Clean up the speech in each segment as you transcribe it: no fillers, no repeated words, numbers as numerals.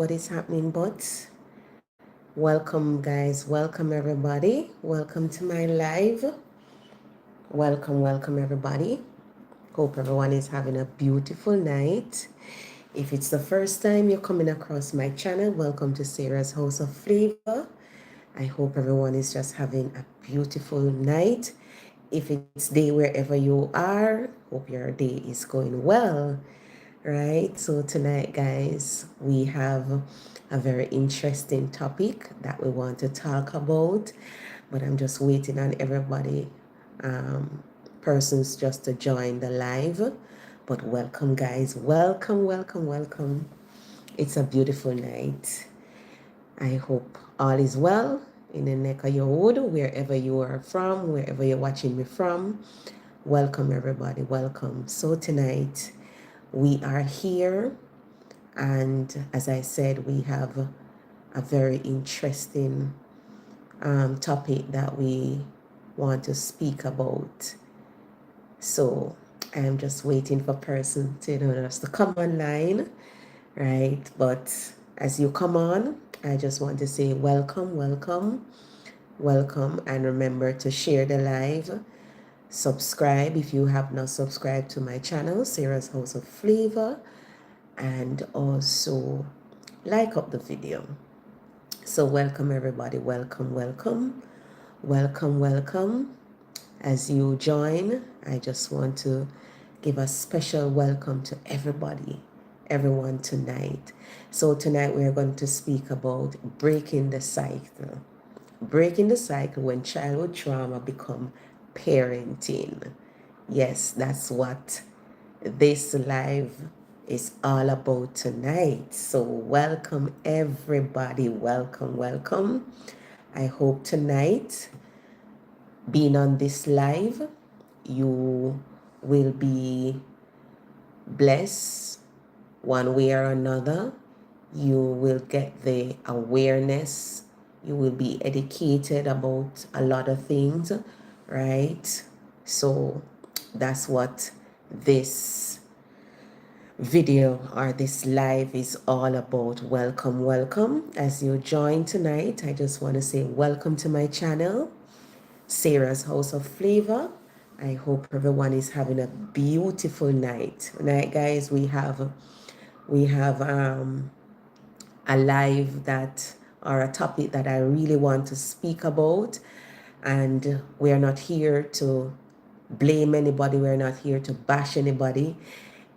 what is happening, but welcome, guys. Welcome, everybody. Welcome to my live. Welcome, everybody. Hope everyone is having a beautiful night. If it's the first time you're coming across my channel, welcome to Sarah's House of Flavor. I hope everyone is just having a beautiful night. If it's day wherever you are, hope your day is going well. Right, so tonight, guys, we have a very interesting topic that we want to talk about, but I'm just waiting on everybody, persons just to join the live. But welcome, guys, welcome. It's a beautiful night. I hope all is well in the neck of your wood, wherever you are from, wherever you're watching me from. Welcome, everybody, welcome. So tonight, we are here, and as I said, we have a very interesting topic that we want to speak about. So I'm just waiting for person to just to come online, right? But as you come on, I just want to say welcome, and remember to share the live. Subscribe if you have not subscribed to my channel, Sarah's House of Flavor, and also like up the video. So welcome, everybody. Welcome. As you join, I just want to give a special welcome to everyone tonight. So tonight we're going to speak about breaking the cycle. Breaking the cycle when childhood trauma become parenting. Yes, that's what this live is all about tonight. So welcome, everybody. Welcome. I hope tonight, being on this live, you will be blessed one way or another. You will get the awareness. You will be educated about a lot of things, right? So that's what this video or this live is all about. Welcome. As you join tonight, I just want to say welcome to my channel, Sarah's House of Flavor. I hope everyone is having a beautiful night. Tonight, guys, we have a live that, or a topic that I really want to speak about, and we are not here to blame anybody. We're not here to bash anybody.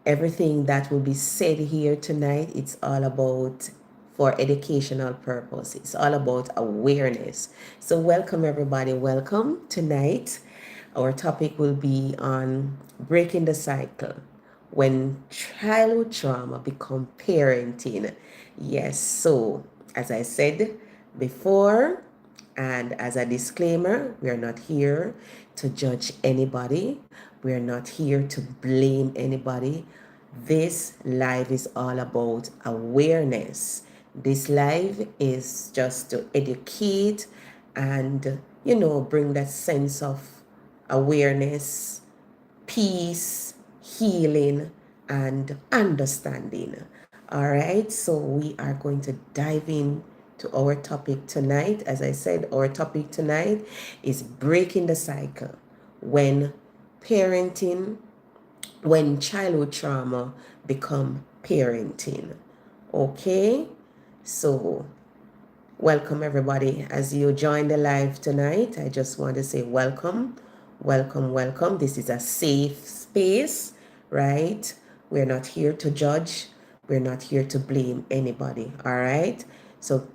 Everything that will be said here tonight, it's all about for educational purpose. It's all about awareness. So welcome, everybody. Welcome. Tonight our topic will be on breaking the cycle when childhood trauma become parenting. Yes, so as I said before, and as a disclaimer, we are not here to judge anybody. We are not here to blame anybody. This live is all about awareness. This live is just to educate and, bring that sense of awareness, peace, healing, and understanding. All right, so we are going to dive in to our topic tonight. As I said, our topic tonight is breaking the cycle when parenting, when childhood trauma become parenting. Okay, so welcome, everybody. As you join the live tonight, I just want to say welcome. This is a safe space, right? We're not here to judge. We're not here to blame anybody, all right? So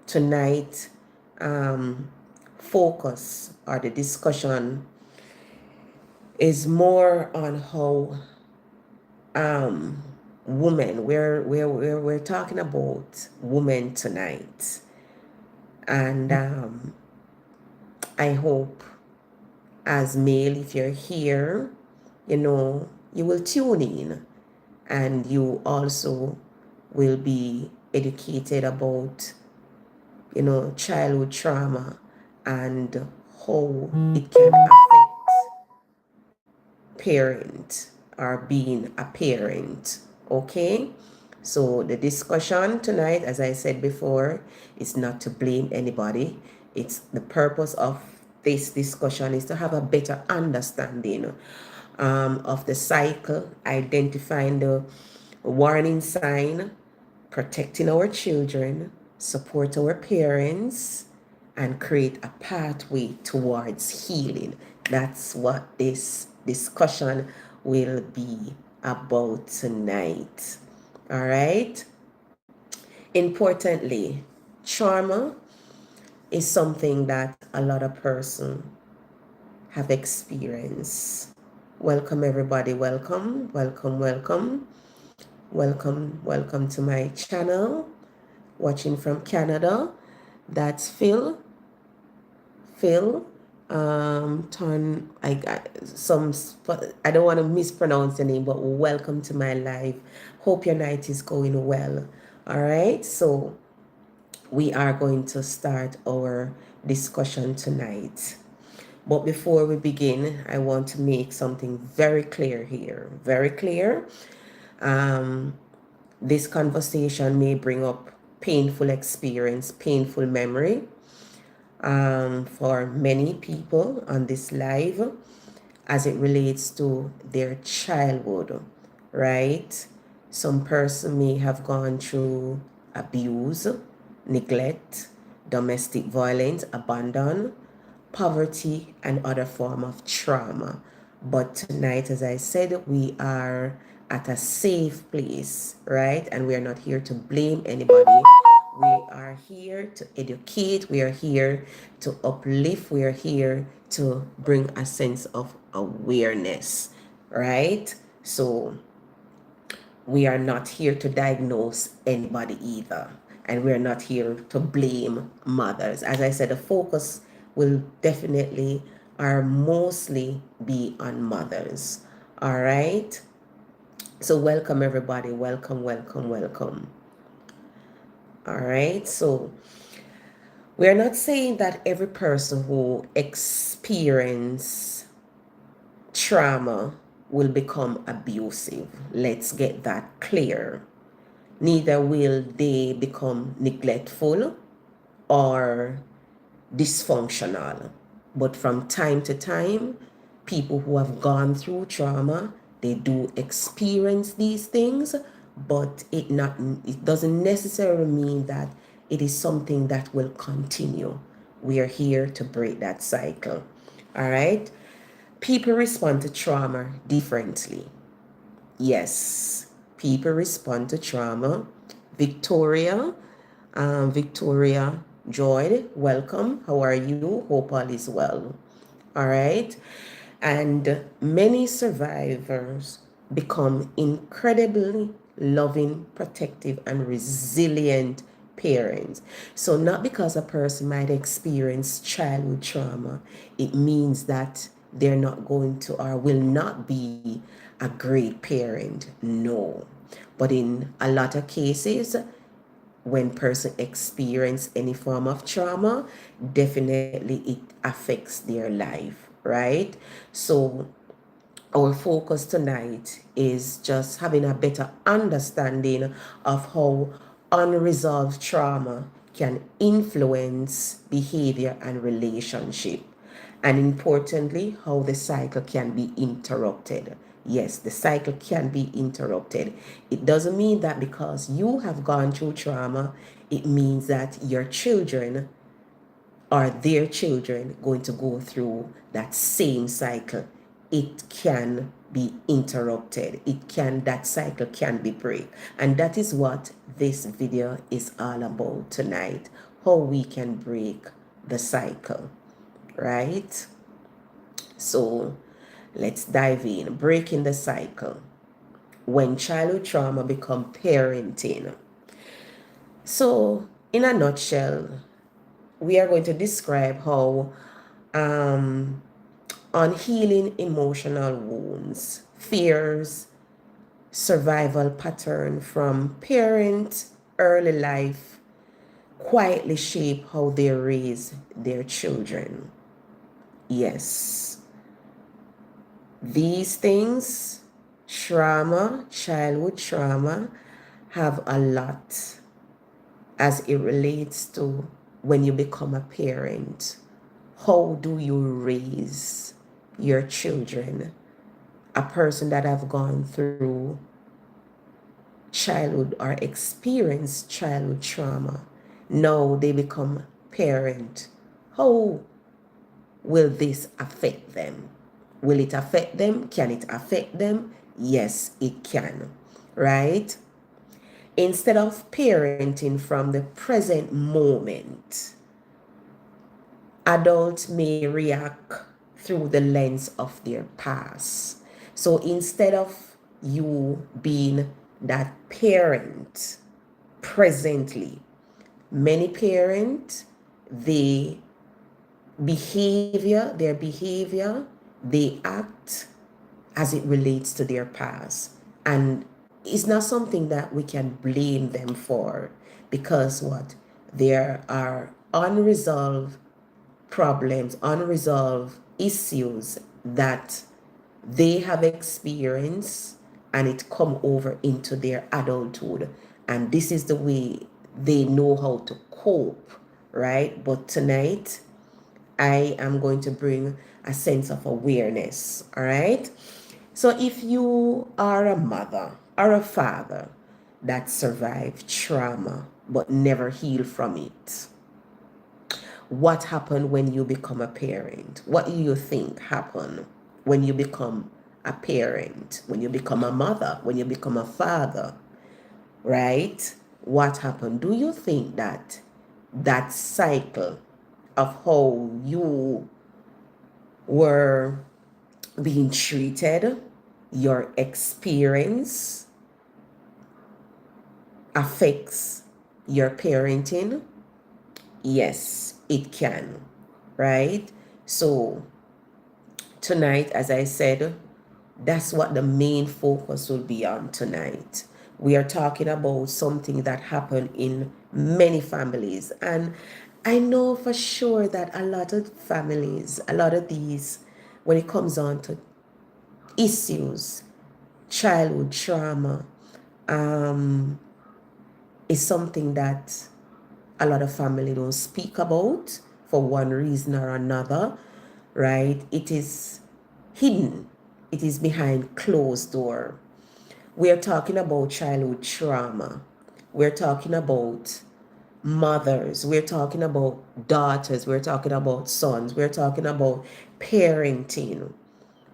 tonight, focus or the discussion is more on how women, we're talking about women tonight. And I hope as male, if you're here, you will tune in, and you also will be educated about, childhood trauma and how it can affect parent or being a parent. Okay, So the discussion tonight, as I said before, is not to blame anybody. It's the purpose of this discussion is to have a better understanding of the cycle, identifying the warning sign, protecting our children, support our parents, and create a pathway towards healing. That's what this discussion will be about tonight. All right. Importantly, trauma is something that a lot of person have experienced. Welcome everybody. Welcome, welcome, welcome. Welcome to my channel. Watching from Canada. That's Phil. Phil. Ton. I got some. I don't want to mispronounce the name, but welcome to my live. Hope your night is going well. All right. So we are going to start our discussion tonight. But before we begin, I want to make something very clear here. Very clear. This conversation may bring up painful experience, painful memory for many people on this live as it relates to their childhood, right? Some person may have gone through abuse, neglect, domestic violence, abandon, poverty, and other form of trauma. But tonight, as I said, we are at a safe place, right? And we are not here to blame anybody. We are here to educate. We are here to uplift. We are here to bring a sense of awareness, right? So we are not here to diagnose anybody either. And we're not here to blame mothers. As I said, the focus will definitely or mostly be on mothers. All right. So welcome everybody. Welcome, welcome, welcome. All right. So we're not saying that every person who experience trauma will become abusive. Let's get that clear. Neither will they become neglectful or dysfunctional. But from time to time, people who have gone through trauma, they do experience these things, but it doesn't necessarily mean that it is something that will continue. We are here to break that cycle. All right? People respond to trauma differently. Yes, people respond to trauma. Victoria Joy, welcome. How are you? Hope all is well. All right. And many survivors become incredibly loving, protective, and resilient parents. So, not because a person might experience childhood trauma, it means that they're not going to or will not be a great parent. No. But in a lot of cases, when person experience any form of trauma, definitely it affects their life, right? So our focus tonight is just having a better understanding of how unresolved trauma can influence behavior and relationship, and importantly how the cycle can be interrupted. Yes, the cycle can be interrupted. It doesn't mean that because you have gone through trauma, it means that your children are their children going to go through that same cycle. It can be interrupted. That cycle can be break. And that is what this video is all about tonight. How we can break the cycle, right? So let's dive in. Breaking the cycle. When childhood trauma become parenting. So in a nutshell, we are going to describe how unhealing emotional wounds, fears, survival pattern from parent early life quietly shape how they raise their children. Yes, these things, trauma, childhood trauma, have a lot as it relates to when you become a parent. How do you raise your children? A person that have gone through childhood or experienced childhood trauma, now they become parent. How will this affect them? Will it affect them? Can it affect them? Yes, it can, right? Instead of parenting from the present moment, adults may react through the lens of their past. So instead of you being that parent presently, many parents, they their behavior, they act as it relates to their past. And it's not something that we can blame them for, because what? There are unresolved problems, unresolved issues that they have experienced, and it come over into their adulthood, and this is the way they know how to cope, right? But tonight I am going to bring a sense of awareness, all right? So if you are a mother or a father that survived trauma but never healed from it, what happened when you become a parent? What do you think happened when you become a parent, when you become a mother, when you become a father, right? What happened? Do you think that that cycle of how you were being treated, your experience affects your parenting? Yes, it can, right? So tonight, as I said, that's what the main focus will be on tonight. We are talking about something that happened in many families. And I know for sure that a lot of families, a lot of these, when it comes on to issues, childhood trauma, is something that a lot of family don't speak about for one reason or another, right? It is hidden. It is behind closed door. We are talking about childhood trauma. We're talking about mothers. We're talking about daughters. We're talking about sons. We're talking about parenting,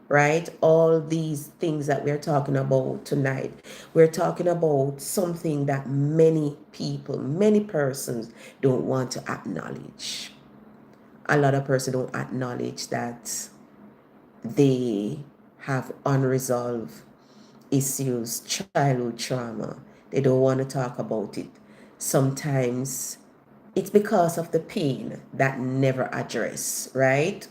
right? All these things that we're talking about tonight, we're talking about something that many people, many persons don't want to acknowledge. A lot of persons don't acknowledge that they have unresolved issues, childhood trauma. They don't want to talk about it. Sometimes it's because of the pain that never addressed, right?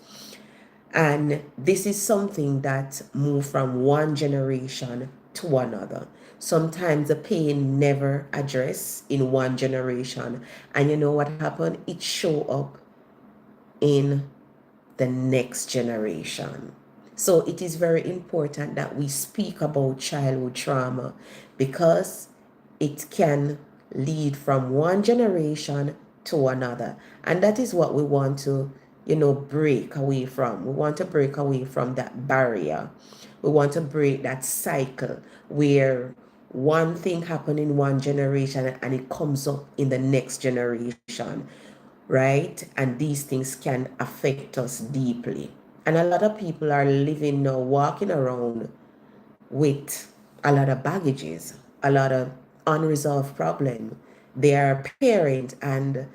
And this is something that moves from one generation to another. Sometimes the pain never addressed in one generation. And you know what happened? It show up in the next generation. So it is very important that we speak about childhood trauma, because it can lead from one generation to another. And that is what we want to, break away from. We want to break away from that barrier. We want to break that cycle where one thing happened in one generation and it comes up in the next generation, right? And these things can affect us deeply. And a lot of people are living now, walking around with a lot of baggages, a lot of unresolved problem. They are parent, and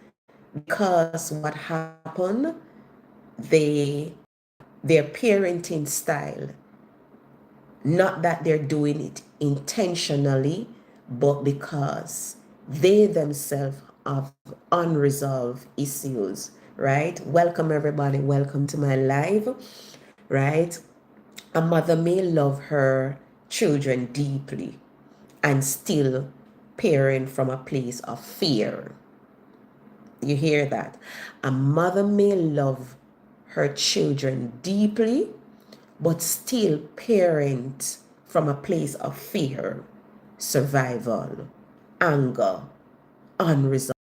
because what happened, their parenting style, not that they're doing it intentionally, but because they themselves have unresolved issues, right? Welcome everybody, welcome to my live, right? A mother may love her children deeply and still parent from a place of fear. You hear that? A mother may love her children deeply but still parent from a place of fear, survival. anger unresolved.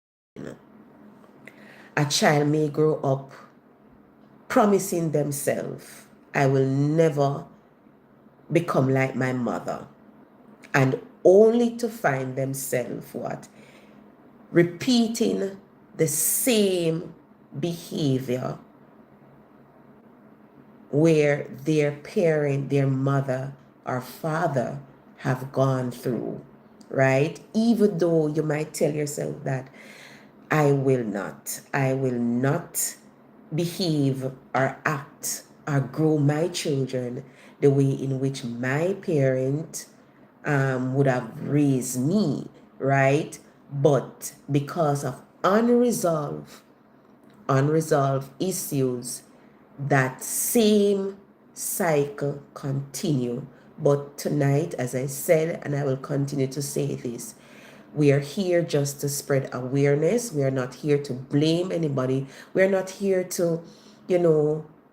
A child may grow up promising themselves, I will never become like my mother, and only to find themselves what? Repeating the same behavior where their parent, their mother or father have gone through, right? Even though you might tell yourself that I will not behave or act or grow my children the way in which my parent would have raised me, right? But because of unresolved issues, that same cycle continue. But tonight, as I said, and I will continue to say this, we are here just to spread awareness. We are not here to blame anybody. We are not here to,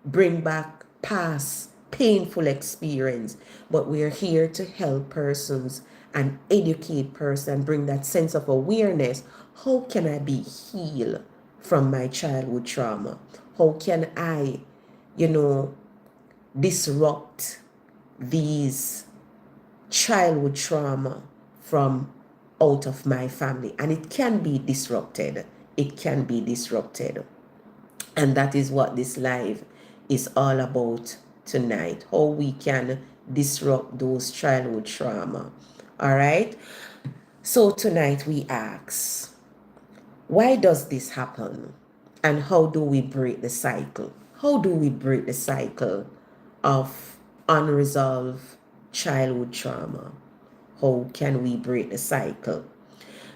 bring back past painful experience, but we are here to help persons and educate persons and bring that sense of awareness. How can I be healed from my childhood trauma? How can I, you know, disrupt these childhood trauma from out of my family? And it can be disrupted. It can be disrupted. And that is what this live is all about tonight. How we can disrupt those childhood trauma. All right. So tonight we ask, why does this happen? And how do we break the cycle? How do we break the cycle of unresolved childhood trauma? How can we break the cycle?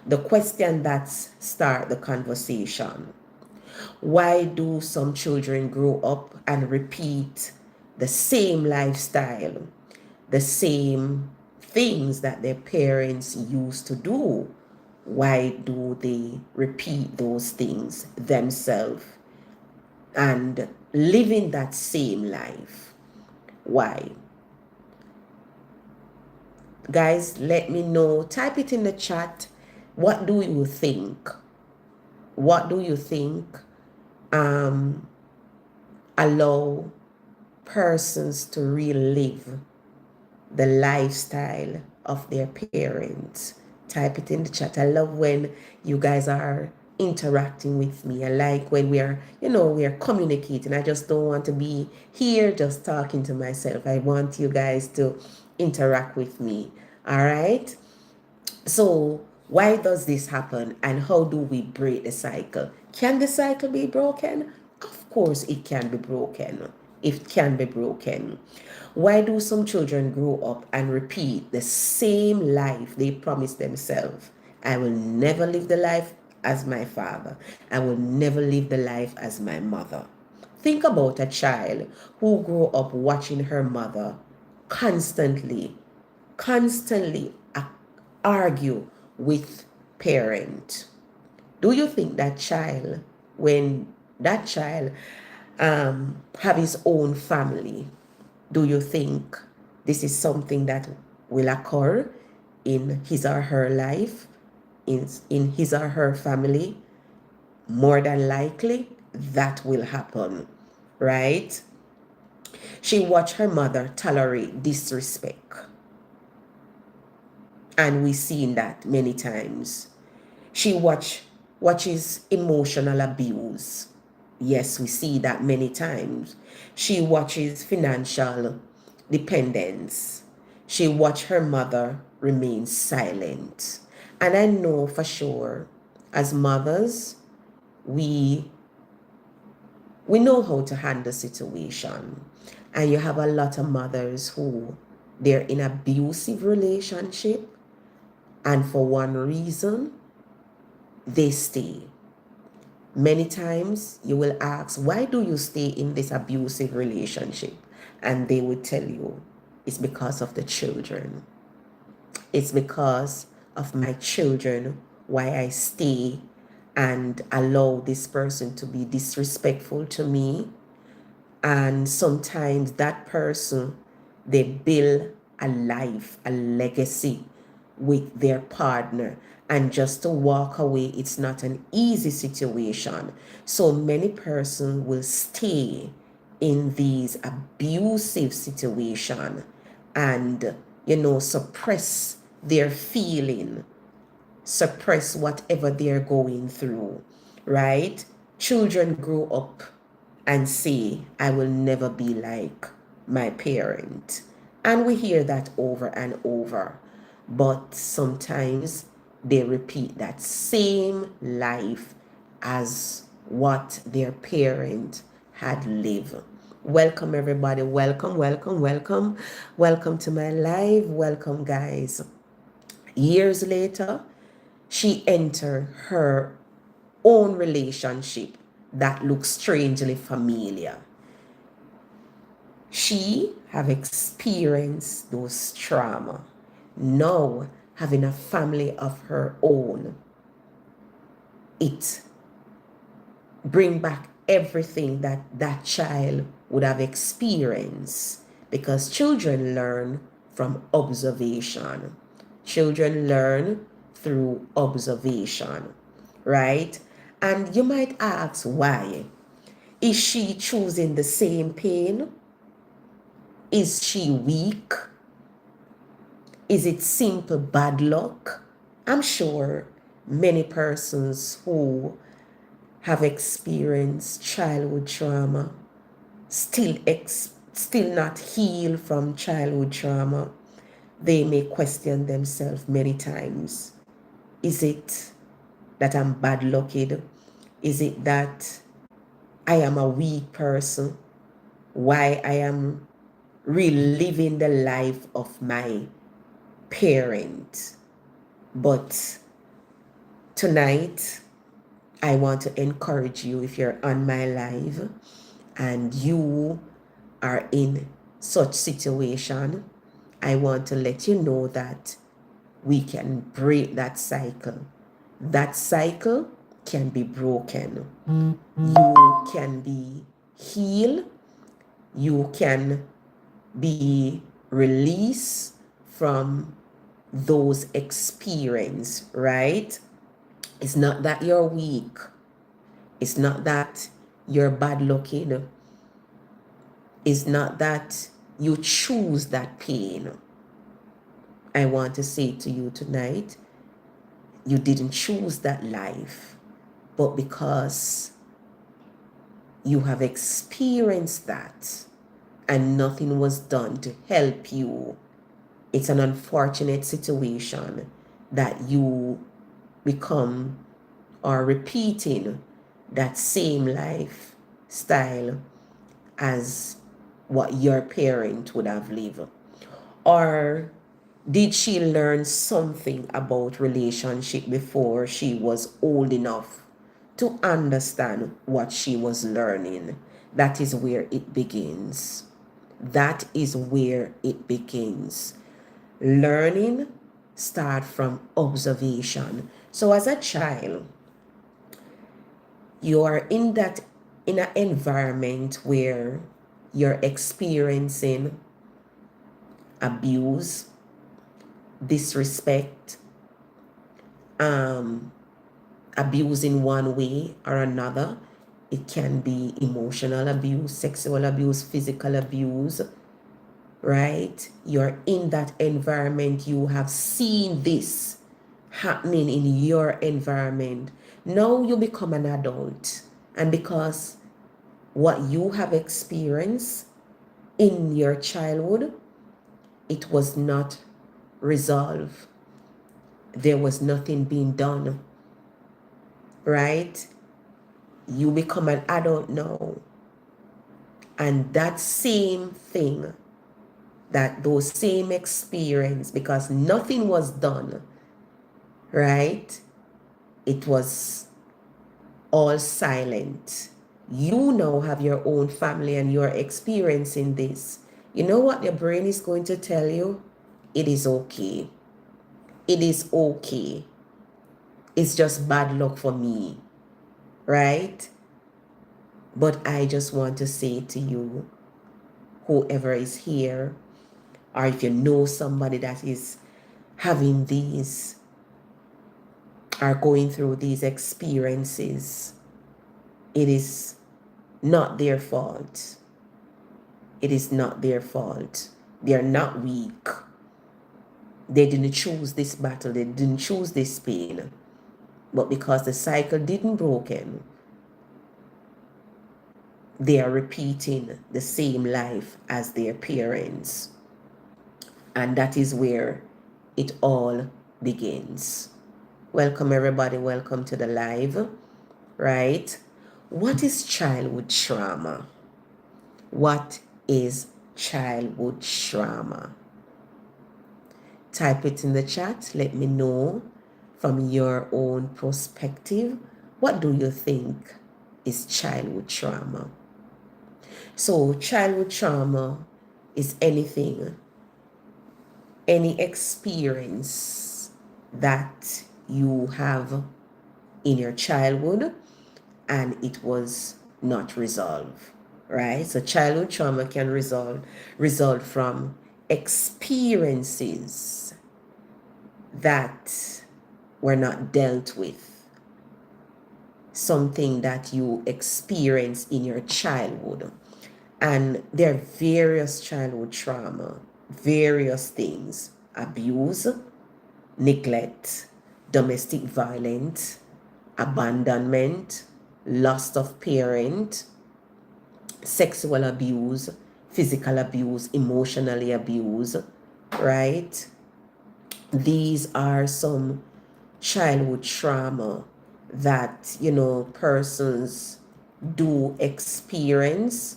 The question that start the conversation. Why do some children grow up and repeat the same lifestyle, the same things that their parents used to do? Why do they repeat those things themselves and living that same life? Why? Guys, let me know. Type it in the chat. What do you think? What do you think allow persons to relive the lifestyle of their parents? Type it in the chat. I love when you guys are interacting with me. I like when we are communicating. I just don't want to be here just talking to myself. I want you guys to interact with me. All right? So why does this happen, and how do we break the cycle? Can the cycle be broken? Of course it can be broken. It can be broken. Why do some children grow up and repeat the same life they promise themselves? I will never live the life as my father. I will never live the life as my mother. Think about a child who grew up watching her mother constantly argue with parent. Do you think that child, when that child have his own family, do you think this is something that will occur in his or her life, in his or her family? More than likely, that will happen, right? She watched her mother tolerate disrespect, and we've seen that many times. She watches emotional abuse. Yes, we see that many times. She watches financial dependence. She watched her mother remain silent. And I know for sure, as mothers, we know how to handle situation. And you have a lot of mothers who they're in abusive relationship, and for one reason they stay. Many times you will ask, why do you stay in this abusive relationship? And they will tell you, it's because of the children. It's because of my children why I stay and allow this person to be disrespectful to me. And sometimes that person, they build a life, a legacy with their partner. And just to walk away, it's not an easy situation. So many persons will stay in these abusive situation and, suppress their feeling, suppress whatever they're going through, right? Children grow up and say, I will never be like my parent. And we hear that over and over. But sometimes they repeat that same life as what their parent had lived. Welcome, everybody. Welcome, welcome, welcome. Welcome to my live. Welcome, guys. Years later, she entered her own relationship that looks strangely familiar. She have experienced those trauma. Now, having a family of her own, it bring back everything that that child would have experienced, because children learn from observation. Children learn through observation, right? And you might ask, why? Is she choosing the same pain? Is she weak? Is it simple bad luck? I'm sure many persons who have experienced childhood trauma still not healed from childhood trauma. They may question themselves many times. Is it that I'm bad lucked? Is it that I am a weak person? Why I am reliving the life of my parent? But tonight, I want to encourage you, if you're on my live and you are in such situation, I want to let you know that we can break that cycle. That cycle can be broken. You can be healed. You can be released from those experiences, right? It's not that you're weak. It's not that you're bad looking. It's not that you choose that pain. I want to say to you tonight, you didn't choose that life, but because you have experienced that and nothing was done to help you, it's an unfortunate situation that you become or repeating that same lifestyle as what your parent would have lived. Or did she learn something about relationship before she was old enough to understand what she was learning? That is where it begins. That is where it begins. Learning start from observation. So as a child, you are in an environment where you're experiencing abuse, disrespect, abuse in one way or another. It can be emotional abuse, sexual abuse, physical abuse, right? You're in that environment. You have seen this happening in your environment. Now you become an adult, and because what you have experienced in your childhood, it was not resolved. There was nothing being done, right? You become an adult now, and that same thing, that those same experience, because nothing was done, right? It was all silent. You now have your own family and you're experiencing this. You know what your brain is going to tell you? It is okay. It is okay. It's just bad luck for me, right? But I just want to say to you, whoever is here, or if you know somebody that is having these are going through these experiences, it is not their fault. It is not their fault. They are not weak. They didn't choose this battle. They didn't choose this pain. But because the cycle didn't broken, they are repeating the same life as their parents. And that is where it all begins. Welcome everybody. Welcome to the live, right? What is childhood trauma? What is childhood trauma? Type it in the chat. Let me know from your own perspective. What do you think is childhood trauma? So childhood trauma is anything, any experience that you have in your childhood and it was not resolved, right? So childhood trauma can result from experiences that were not dealt with, something that you experienced in your childhood. And there are various childhood trauma, various things: abuse, neglect, domestic violence, abandonment, loss of parent, sexual abuse, physical abuse, emotionally abuse, right? These are some childhood trauma that, persons do experience.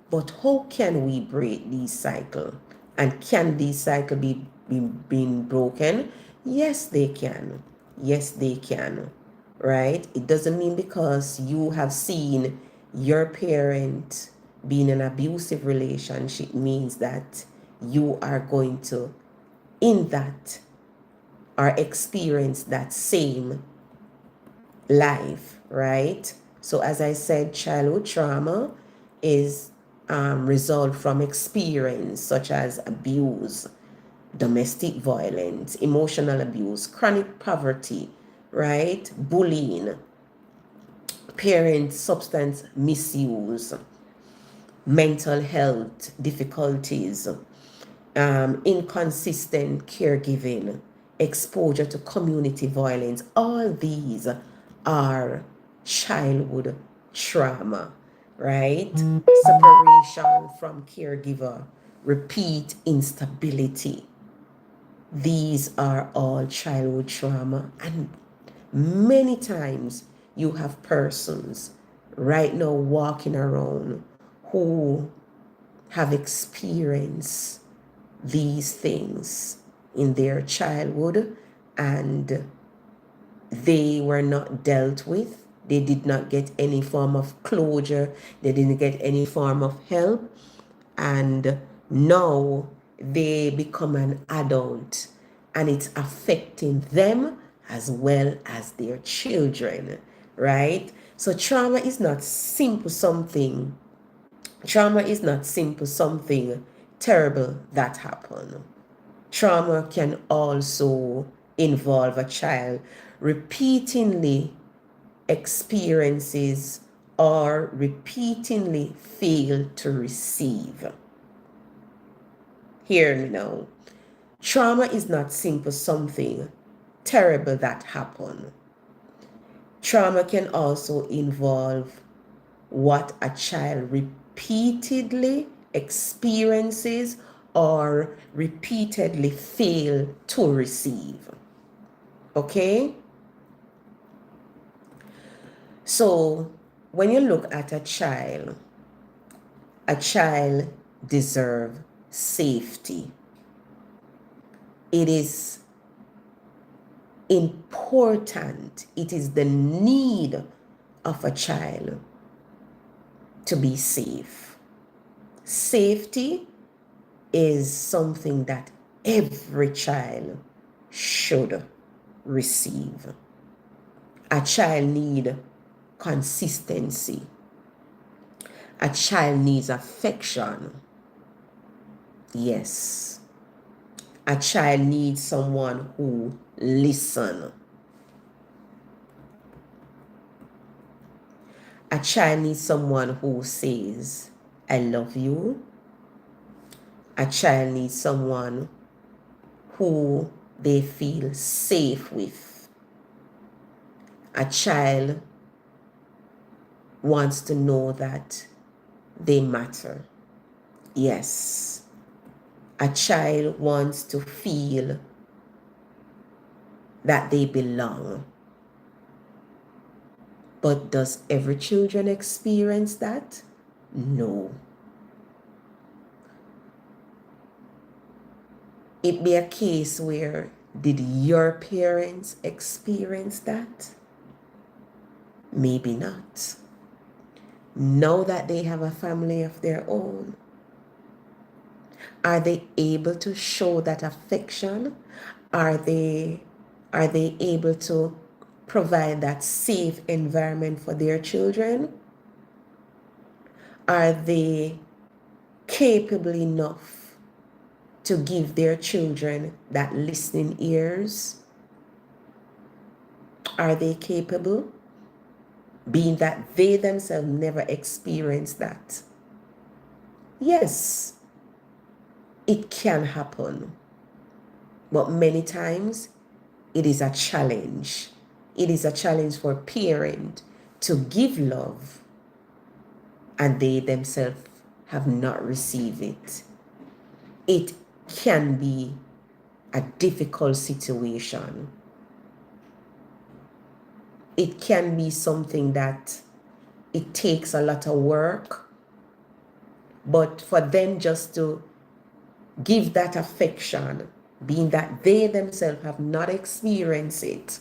But how can we break these cycle? And can these cycle be being broken? Yes, they can. Yes, they can. Right? It doesn't mean because you have seen your parent be in an abusive relationship means that you are going to, in that, or experience that same life, right? So as I said, childhood trauma is result from experience such as abuse, domestic violence, emotional abuse, chronic poverty, right? Bullying, parent substance misuse, mental health difficulties, inconsistent caregiving, exposure to community violence. All these are childhood trauma, right? Separation from caregiver, repeat instability. These are all childhood trauma. And many times you have persons right now walking around who have experienced these things in their childhood and they were not dealt with. They did not get any form of closure. They didn't get any form of help. And now they become an adult and it's affecting them as well as their children, right? So trauma is not simple something. Trauma is not simple something terrible that happened. Trauma can also involve a child repeatedly experiences or repeatedly fail to receive. Hear me now. Trauma is not simple something terrible that happened. Trauma can also involve what a child repeatedly experiences or repeatedly fail to receive. Okay? So when you look at a child deserves safety. It is important. It is the need of a child to be safe. Safety is something that every child should receive. A child needs consistency. A child needs affection. Yes. A child needs someone who listens. A child needs someone who says, I love you. A child needs someone who they feel safe with. A child wants to know that they matter. Yes. A child wants to feel that they belong. But does every children experience that? No. It be a case where did your parents experience that? Maybe not. Now that they have a family of their own, are they able to show that affection? Are they able to provide that safe environment for their children? Are they capable enough to give their children that listening ears? Are they capable? Being that they themselves never experienced that. Yes, it can happen. But many times it is a challenge. It is a challenge for a parent to give love and they themselves have not received it. It can be a difficult situation. It can be something that it takes a lot of work, but for them just to give that affection, being that they themselves have not experienced it,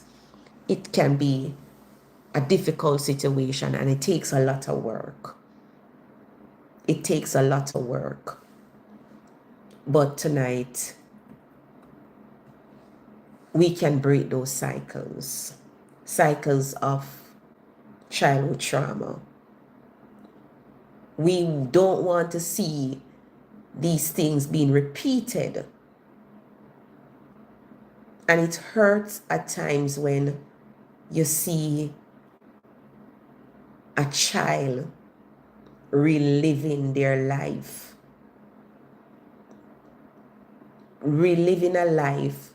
it can be a difficult situation and it takes a lot of work. It takes a lot of work. But tonight, we can break those cycles of childhood trauma. We don't want to see these things being repeated. And it hurts at times when you see a child reliving their life, reliving a life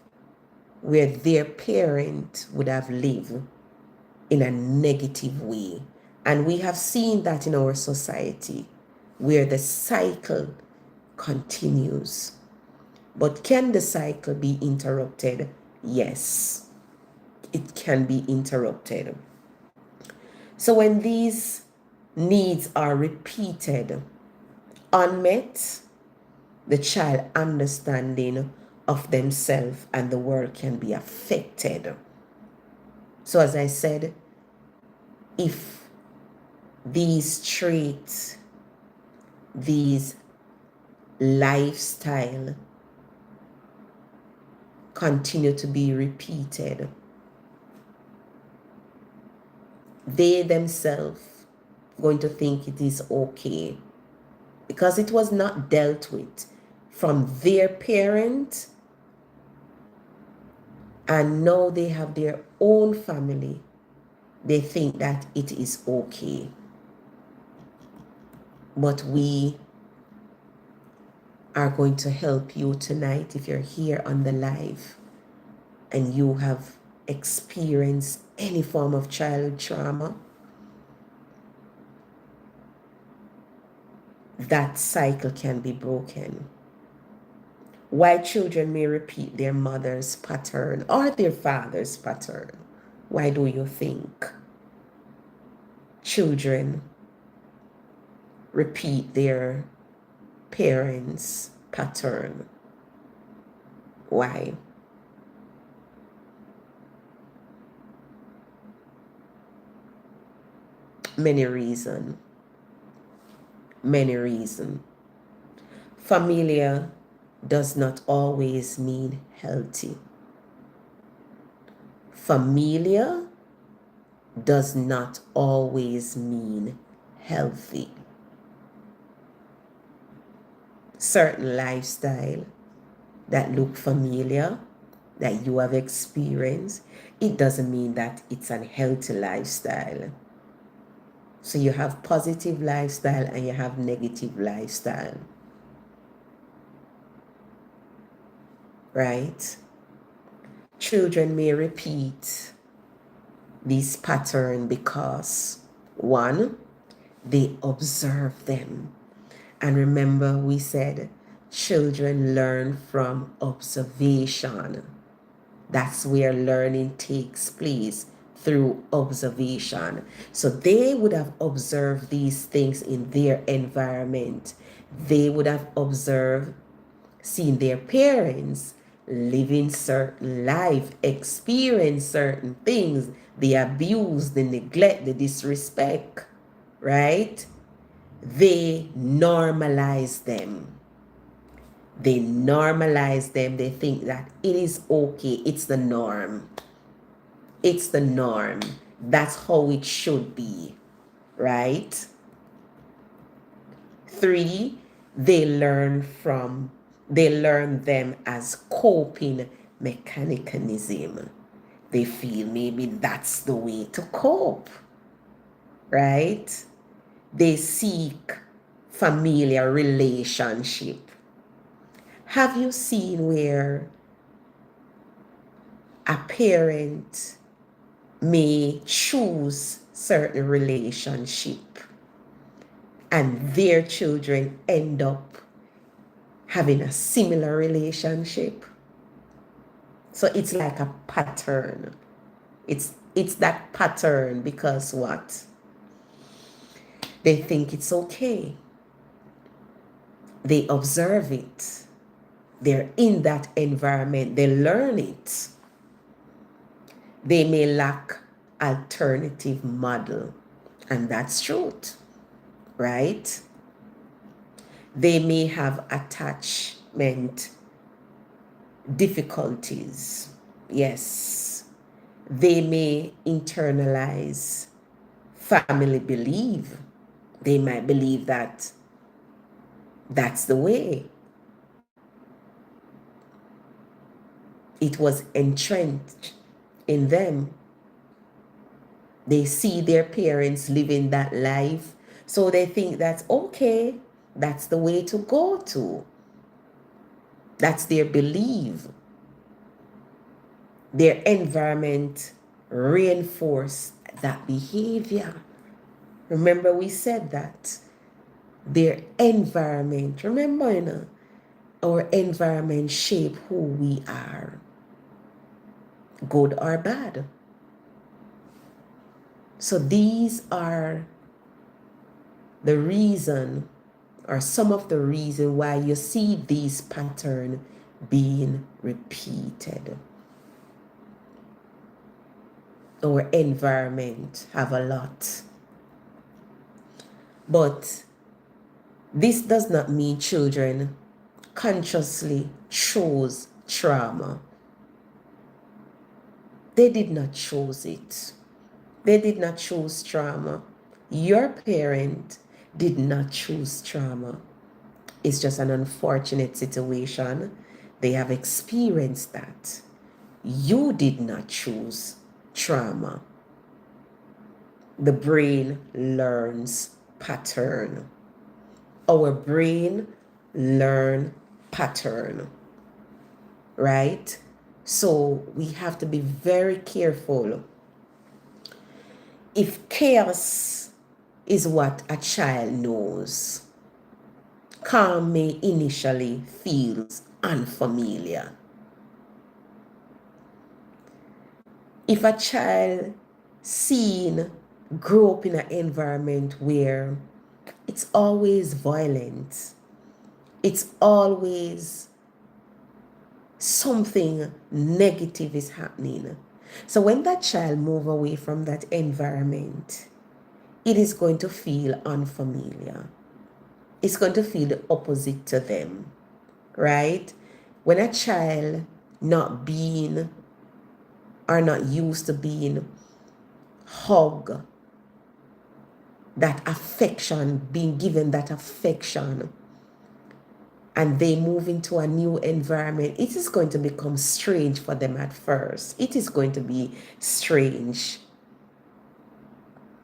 where their parent would have lived in a negative way. And we have seen that in our society where the cycle continues. But can the cycle be interrupted? Yes, it can be interrupted. So when these needs are repeated, unmet, the child understanding of themselves and the world can be affected. So as I said, if these traits, these lifestyle continue to be repeated, they themselves going to think it is okay because it was not dealt with from their parent, and now they have their own family. They think that it is okay. But we are going to help you tonight if you're here on the live and you have experienced any form of childhood trauma. That cycle can be broken. Why children may repeat their mother's pattern or their father's pattern. Why do you think children repeat their parents' pattern? Why? Many reasons. Many reasons. Familiar does not always mean healthy. Familiar does not always mean healthy. Certain lifestyle that look familiar, that you have experienced, it doesn't mean that it's an healthy lifestyle. So you have positive lifestyle and you have negative lifestyle, right? Children may repeat this pattern because one, they observe them. And remember, we said children learn from observation. That's where learning takes place, through observation. So they would have observed these things in their environment. They would have observed, seen their parents living certain life, experience certain things, the abuse, the neglect, the disrespect, right? They normalize them. They normalize them. They think that it is okay. It's the norm. It's the norm. That's how it should be, right? 3, they learn them as coping mechanism. They feel maybe that's the way to cope, right? They seek familiar relationship. Have you seen where a parent may choose certain relationship and their children end up having a similar relationship? So it's like a pattern. It's that pattern because what? They think it's okay. They observe it. They're in that environment. They learn it. They may lack alternative model, and that's truth, right? They may have attachment difficulties. Yes. They may internalize family belief. They might believe that that's the way. It was entrenched in them. They see their parents living that life, so they think that's okay. That's the way to go to. That's their belief. Their environment reinforced that behavior. Remember, we said that. Their environment, remember, our environment shape who we are, good or bad. So these are the reason, or some of the reason why you see these patterns being repeated. Our environment have a lot. But this does not mean children consciously chose trauma. They did not choose it. They did not choose trauma. Your parent did not choose trauma. It's just an unfortunate situation. They have experienced that. You did not choose trauma. The brain learns pattern. Our brain learn pattern, right? So we have to be very careful. If chaos is what a child knows, calm may initially feels unfamiliar. If a child grew up in an environment where it's always violent, it's always something negative is happening. So when that child move away from that environment, it is going to feel unfamiliar. It's going to feel the opposite to them, right? When a child not being or not used to being hugged, that affection, being given that affection, and they move into a new environment, it is going to become strange for them at first. It is going to be strange.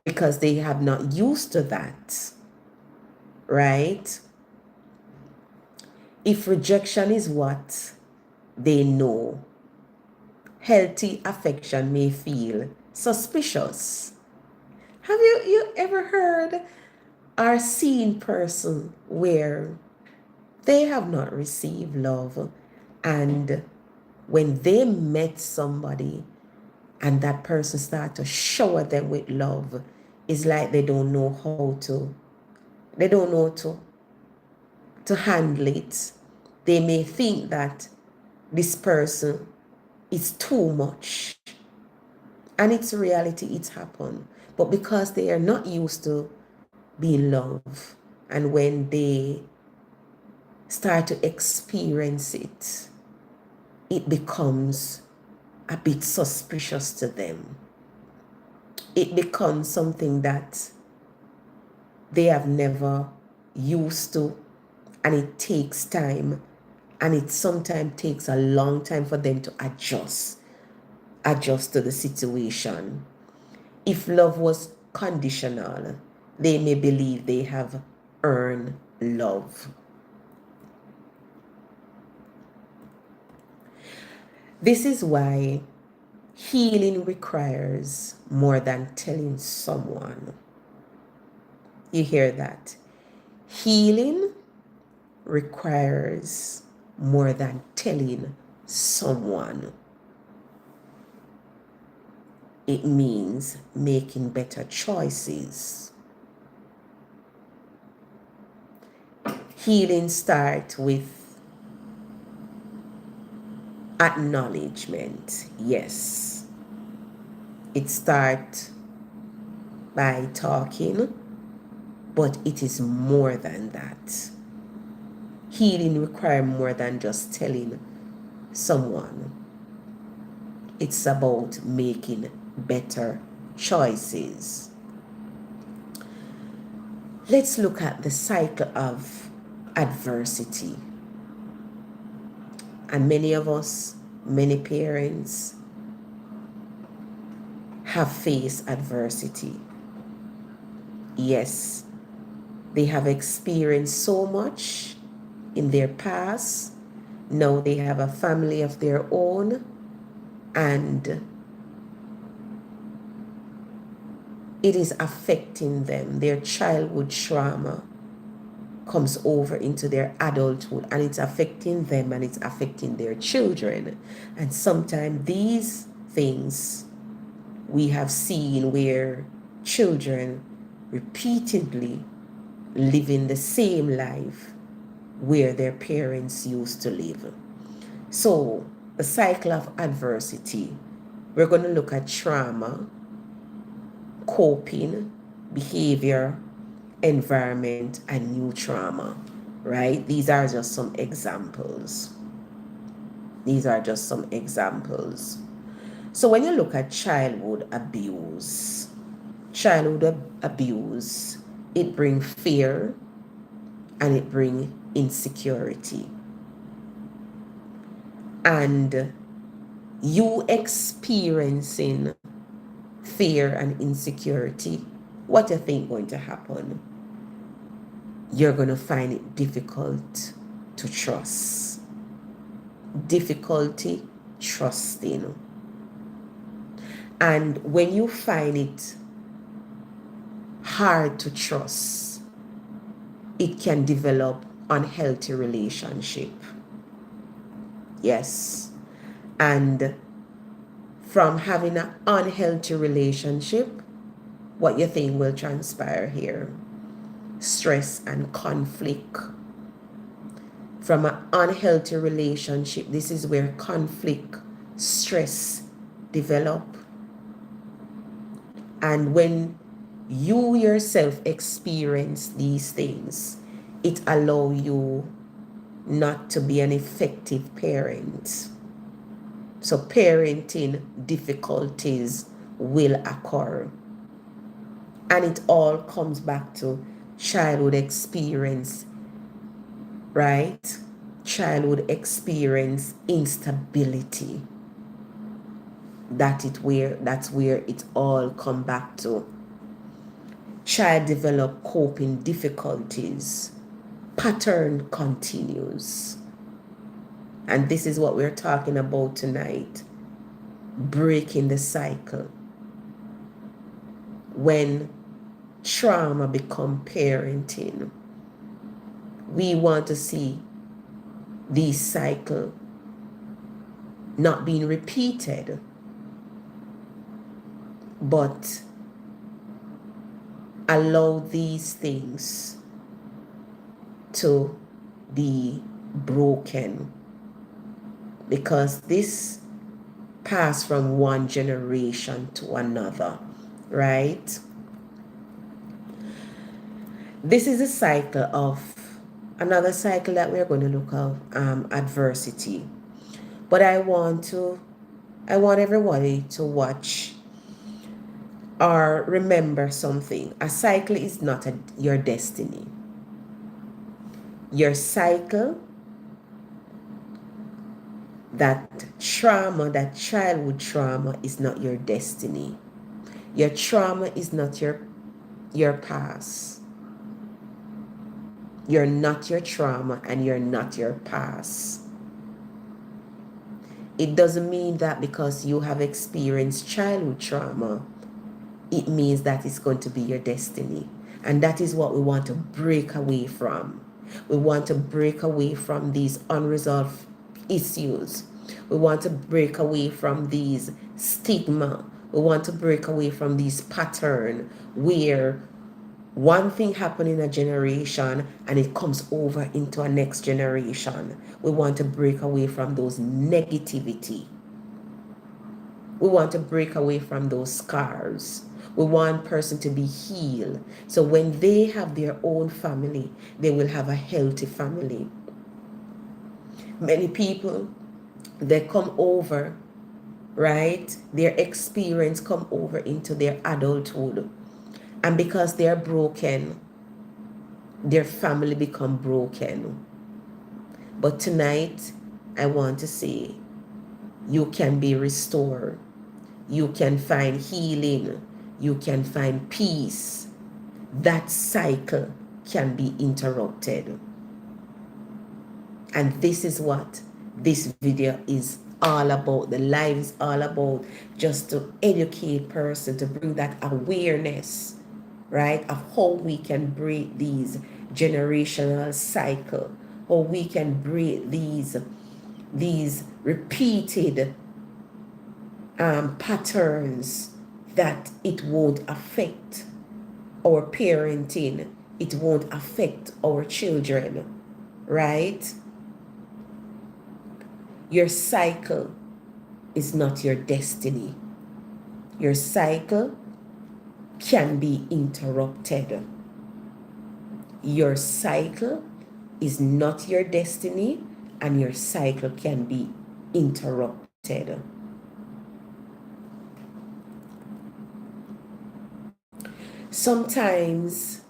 because they have not used to that, right? If rejection is what they know, healthy affection may feel suspicious. Have you ever heard or seen person where they have not received love, and when they met somebody and that person start to shower them with love, it's like they don't know how to, they don't know to handle it. They may think that this person is too much, and it's reality, it's happened. But because they are not used to being loved, and when they start to experience it, it becomes a bit suspicious to them. It becomes something that they have never used to, and it takes time, and it sometimes takes a long time for them to adjust to the situation. If love was conditional, they may believe they have earned love. This is why healing requires more than telling someone. You hear that? Healing requires more than telling someone. It means making better choices. Healing starts with acknowledgement. Yes. It starts by talking, but it is more than that. Healing requires more than just telling someone. It's about making better choices. Let's look at the cycle of adversity. And many of us, many parents, have faced adversity. Yes, they have experienced so much in their past. Now they have a family of their own, and it is affecting them. Their childhood trauma comes over into their adulthood, and it's affecting them, and it's affecting their children. And sometimes these things we have seen where children repeatedly living the same life where their parents used to live. So the cycle of adversity, we're going to look at trauma, coping, behavior, environment, and new trauma, right? These are just some examples. So when you look at childhood abuse, it brings fear and it brings insecurity. And you experiencing fear and insecurity, what you think going to happen? You're going to find it difficult to trust. Difficulty trusting. And when you find it hard to trust, it can develop unhealthy relationship. Yes. And from having an unhealthy relationship, what you think will transpire here? Stress and conflict. From an unhealthy relationship, this is where conflict, stress develop. And when you yourself experience these things, it allows you not to be an effective parent. So parenting difficulties will occur. And it all comes back to childhood experience, right? Childhood experience instability. That's where it all come back to. Child develop coping difficulties. Pattern continues. And this is what we're talking about tonight. Breaking the cycle. When trauma become parenting, we want to see these cycle not being repeated, but allow these things to be broken, because this passed from one generation to another, right? This is a cycle of another cycle that we're going to look at, adversity. But I want everybody to watch or remember something. A cycle is not your destiny. Your cycle, that trauma, that childhood trauma, is not your destiny. Your trauma is not your past. You're not your trauma and you're not your past. It doesn't mean that because you have experienced childhood trauma, it means that it's going to be your destiny. And that is what we want to break away from. We want to break away from these unresolved issues. We want to break away from these stigma. We want to break away from these pattern where one thing happened in a generation and it comes over into a next generation. We want to break away from those negativity. We want to break away from those scars. We want person to be healed. So when they have their own family, they will have a healthy family. Many people, they come over, right? Their experience come over into their adulthood. And because they're broken, their family become broken. But tonight, I want to say, you can be restored. You can find healing. You can find peace. That cycle can be interrupted. And this is what this video is all about. The live is all about, just to educate person, to bring that awareness, right, of how we can break these generational cycle, how we can break these repeated patterns, that it won't affect our parenting, it won't affect our children, right? Your cycle is not your destiny. Your cycle can be interrupted. Your cycle is not your destiny, and your cycle can be interrupted. Sometimes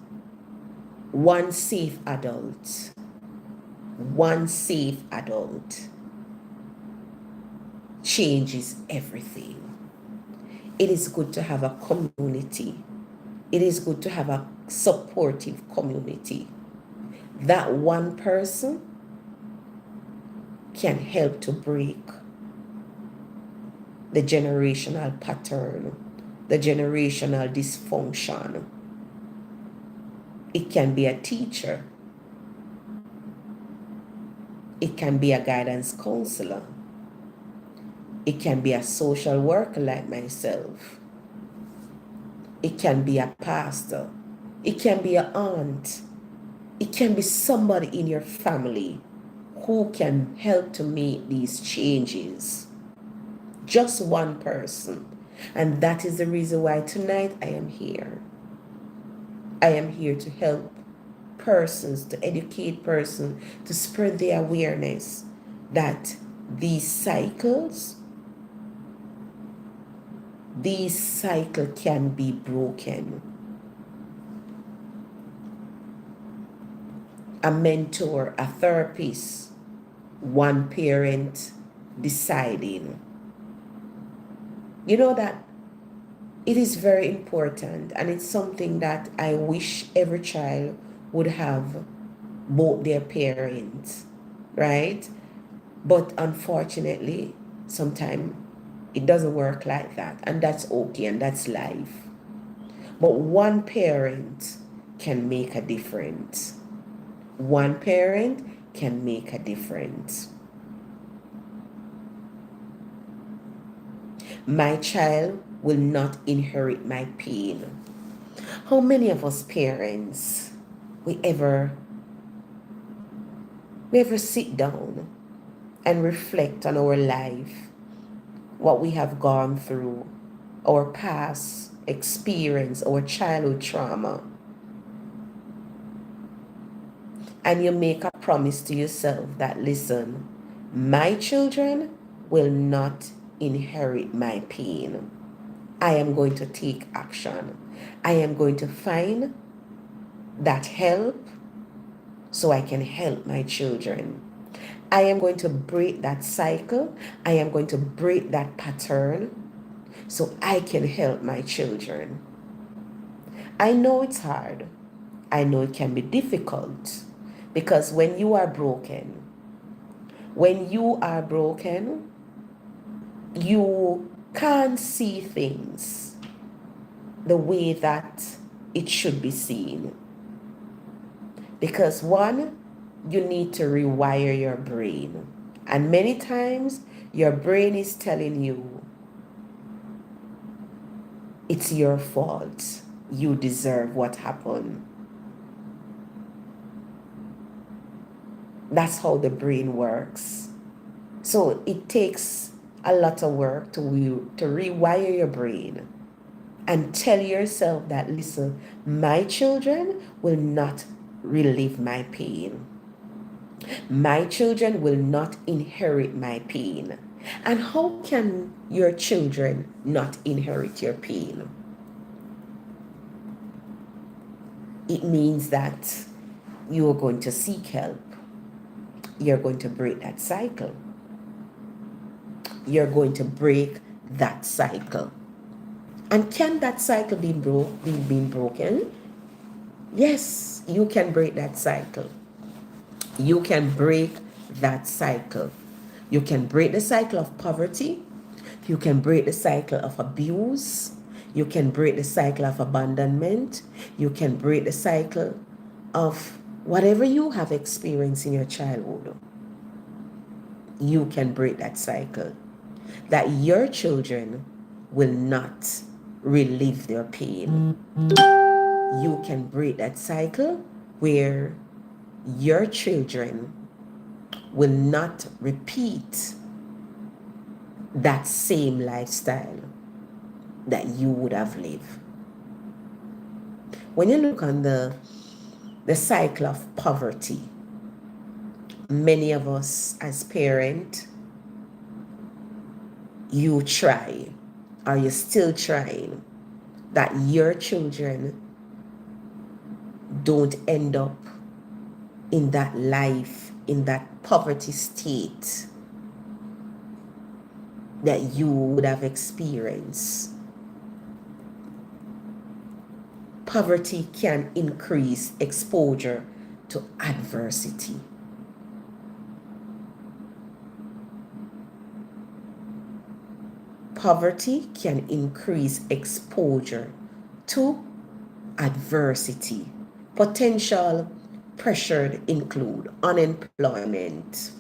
one safe adult changes everything. It is good to have a community. It is good to have a supportive community. That one person can help to break the generational pattern, the generational dysfunction. It can be a teacher. It can be a guidance counselor. It can be a social worker like myself. It can be a pastor. It can be an aunt. It can be somebody in your family who can help to make these changes. Just one person. And that is the reason why tonight I am here. I am here to help persons, to educate persons, to spread the awareness that these cycles can be broken. A mentor, a therapist, one parent deciding. You know that it is very important, and it's something that I wish every child would have both their parents, right? But unfortunately, sometimes it doesn't work like that, and that's okay, and that's life. But one parent can make a difference. One parent can make a difference. My child will not inherit my pain. How many of us parents we ever sit down and reflect on our life, what we have gone through, our past experience, our childhood trauma, and you make a promise to yourself that, listen, my children will not inherit my pain. I am going to take action. I am going to find that help so I can help my children. I am going to break that cycle. I am going to break that pattern so I can help my children. I know it's hard. I know it can be difficult because when you are broken, you can't see things the way that it should be seen. Because one, you need to rewire your brain. And many times your brain is telling you it's your fault. You deserve what happened. That's how the brain works. So it takes a lot of work to rewire your brain and tell yourself that, listen, my children will not relive my pain. My children will not inherit my pain. And how can your children not inherit your pain? It means that you are going to seek help. You're going to break that cycle. You're going to break that cycle. And can that cycle be broken? Yes, you can break that cycle. You can break that cycle. You can break the cycle of poverty. You can break the cycle of abuse. You can break the cycle of abandonment. You can break the cycle of whatever you have experienced in your childhood. You can break that cycle. That your children will not relive their pain. You can break that cycle where your children will not repeat that same lifestyle that you would have lived. When you look on the cycle of poverty, many of us as parents, you try, or you're still trying, that your children don't end up in that life, in that poverty state that you would have experienced. Poverty can increase exposure to adversity. Poverty can increase exposure to adversity. Potential pressure include unemployment,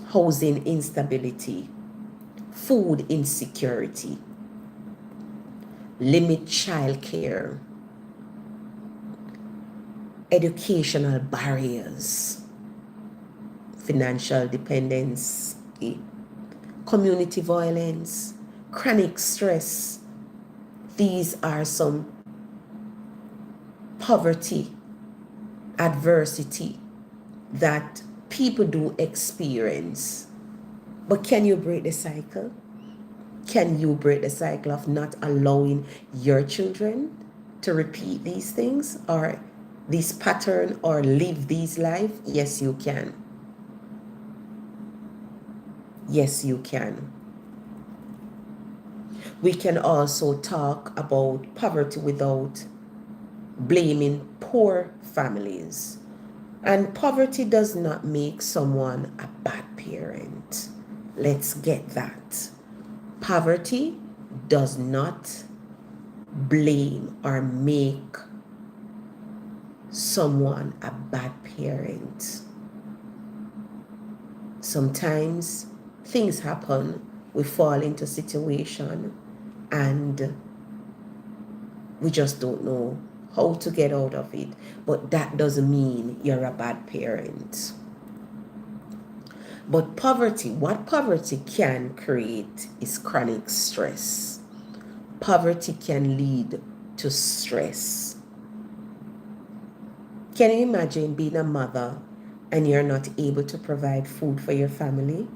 housing instability, food insecurity, limit childcare, educational barriers, financial dependence, community violence, chronic stress. These are some poverty, adversity that people do experience. But can you break the cycle? Can you break the cycle of not allowing your children to repeat these things or this pattern or live these life? Yes, you can. Yes, you can. We can also talk about poverty without blaming poor families. And poverty does not make someone a bad parent. Let's get that. Poverty does not blame or make someone a bad parent. Sometimes things happen, we fall into a situation and we just don't know how to get out of it. But that doesn't mean you're a bad parent. But poverty, what poverty can create is chronic stress. Poverty can lead to stress. Can you imagine being a mother and you're not able to provide food for your family?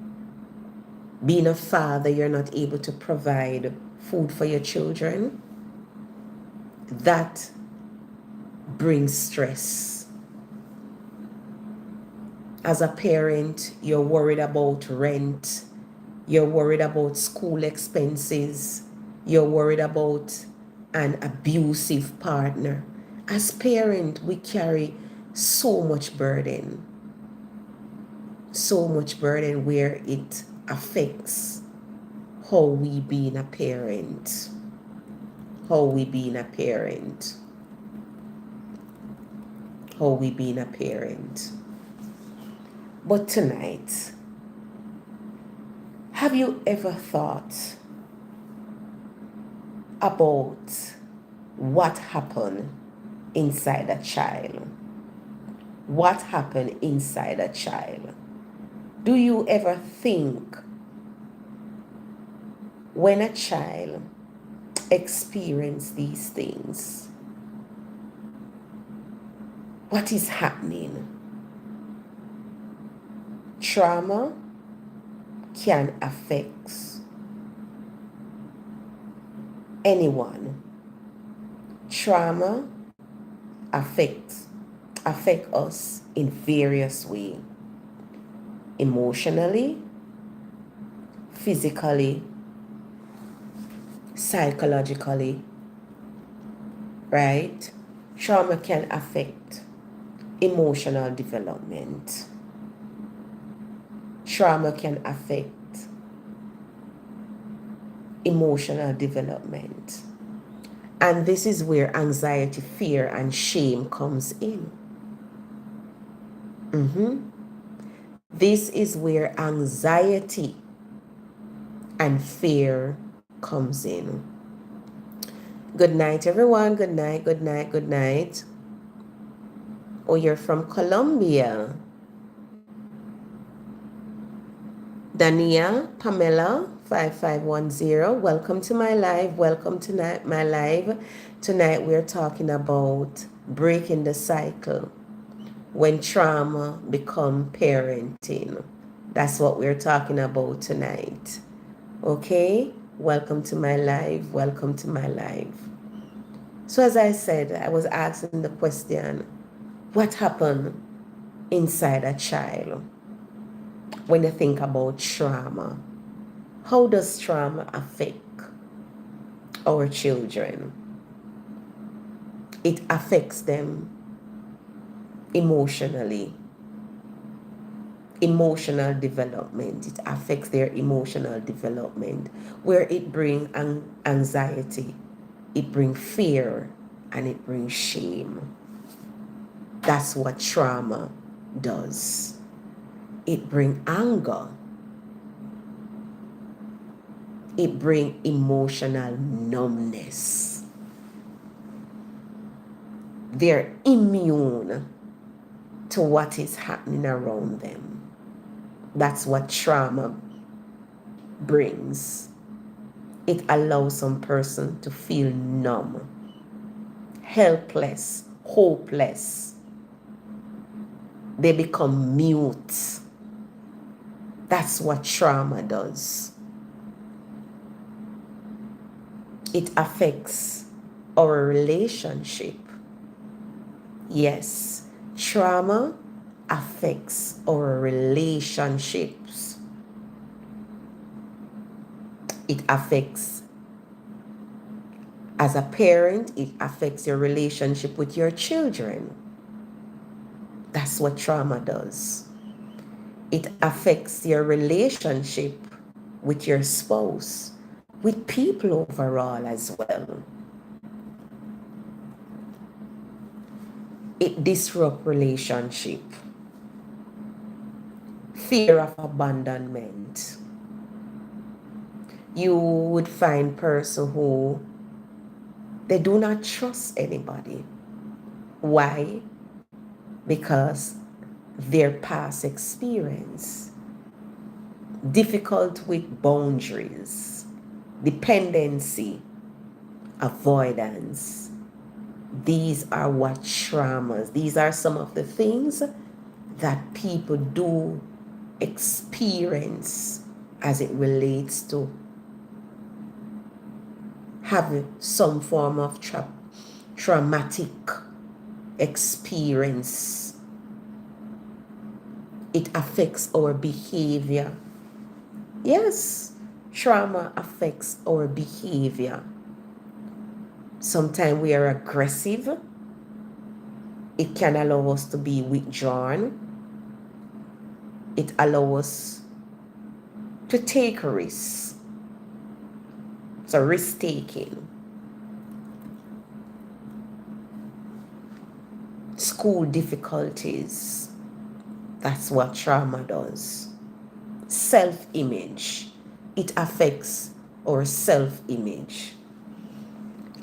Being a father, you're not able to provide food for your children? That brings stress. As a parent, you're worried about rent, you're worried about school expenses, you're worried about an abusive partner. As parent, we carry so much burden where it affects how we being a parent. How we being a parent. How we being a parent. But tonight, have you ever thought about what happened inside a child? What happened inside a child? Do you ever think when a child experiences these things, what is happening? Trauma can affect anyone. Trauma affect us in various ways. Emotionally, physically, psychologically, right? Trauma can affect emotional development. Trauma can affect emotional development. And this is where anxiety, fear, and shame comes in. This is where anxiety and fear comes in. Good night, everyone. Good night, good night, good night. Oh, you're from Colombia. Dania, Pamela, 5510. Welcome to my live. Welcome to my live. Tonight we're talking about breaking the cycle when trauma become parenting. That's what we're talking about tonight. Okay? Welcome to my live. Welcome to my live. So as I said, I was asking the question, what happened inside a child when you think about trauma? How does trauma affect our children? It affects them emotionally. Emotional development. It affects their emotional development, where it brings anxiety, it brings fear, and it brings shame. That's what trauma does. It brings anger. It brings emotional numbness. They're immune to what is happening around them. That's what trauma brings. It allows some person to feel numb, helpless, hopeless. They become mute. That's what trauma does. It affects our relationship. Yes, trauma affects our relationships. It affects As a parent, it affects your relationship with your children. That's what trauma does. It affects your relationship with your spouse, with people overall as well. It disrupts relationship. Fear of abandonment. You would find person who they do not trust anybody. Why? Because their past experience, difficult with boundaries, dependency, avoidance. These are what traumas, these are some of the things that people do experience as it relates to having some form of traumatic experience. It affects our behavior. Yes, trauma affects our behavior. Sometimes we are aggressive. It can allow us to be withdrawn. It allows us to take risks. So risk taking. School difficulties. That's what trauma does. Self-image. It affects our self-image.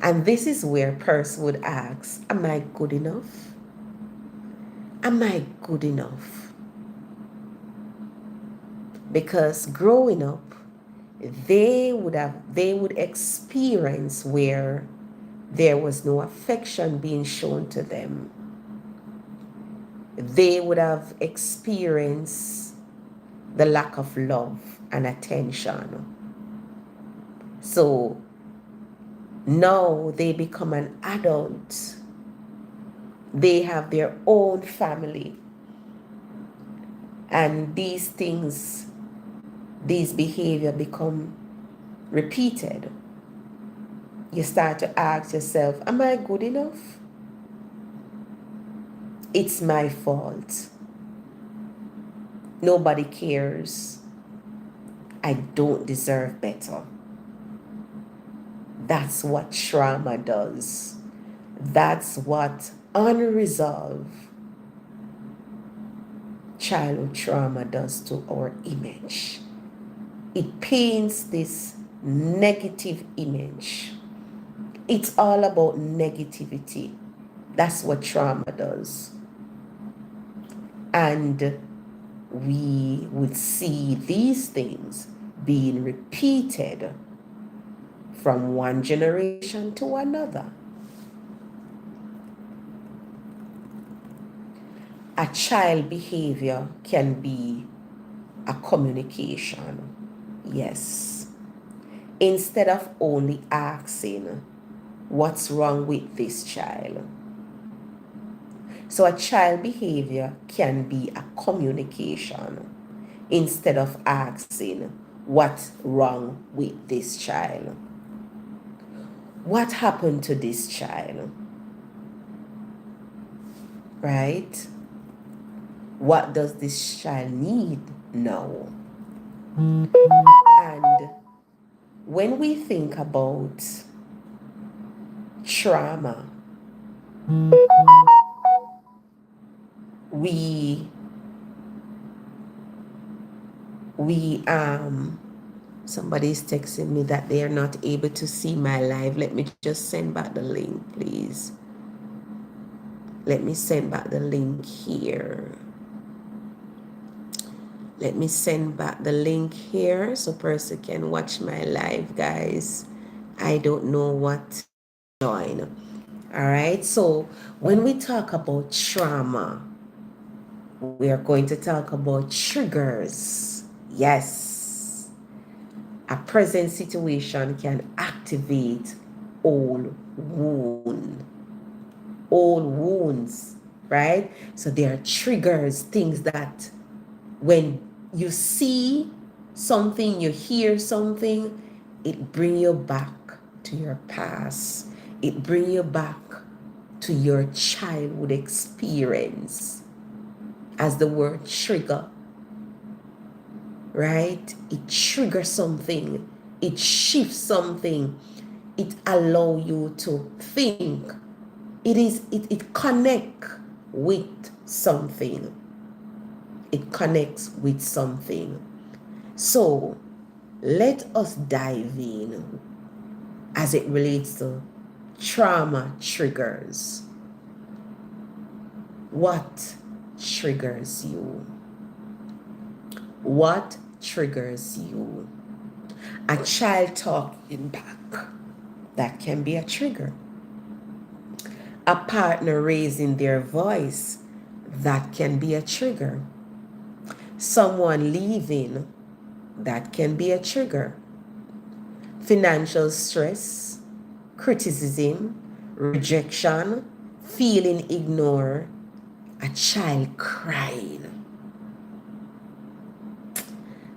And this is where a person would ask, am I good enough? Am I good enough? Because growing up, they would experience where there was no affection being shown to them. They would have experienced the lack of love and attention. So now they become an adult. They have their own family. And these things, these behavior become repeated. You start to ask yourself, am I good enough? It's my fault. Nobody cares. I don't deserve better. That's what trauma does. That's what unresolved childhood trauma does to our image. It paints this negative image. It's all about negativity. That's what trauma does. And we would see these things being repeated from one generation to another. A child behavior can be a communication. Yes. Instead of only asking, what's wrong with this child? So a child behavior can be a communication instead of asking, what's wrong with this child? What happened to this child? Right? What does this child need now? And when we think about trauma, we somebody's texting me that they are not able to see my live. Let me just send back the link, please. Let me send back the link here. Let me send back the link here so person can watch my live, guys. I don't know what to join. All right, so when we talk about trauma, we are going to talk about triggers. Yes. A present situation can activate old wounds, right? So there are triggers, things that when you see something, you hear something, it brings you back to your past. It brings you back to your childhood experience, as the word trigger, right? It triggers something, it shifts something, it allows you to think. It connects with something. It connects with something. So let us dive in as it relates to trauma triggers. What triggers you? What triggers you? A child talking back, that can be a trigger. A partner raising their voice, that can be a trigger. Someone leaving, that can be a trigger. Financial stress, criticism, rejection, feeling ignored, a child crying.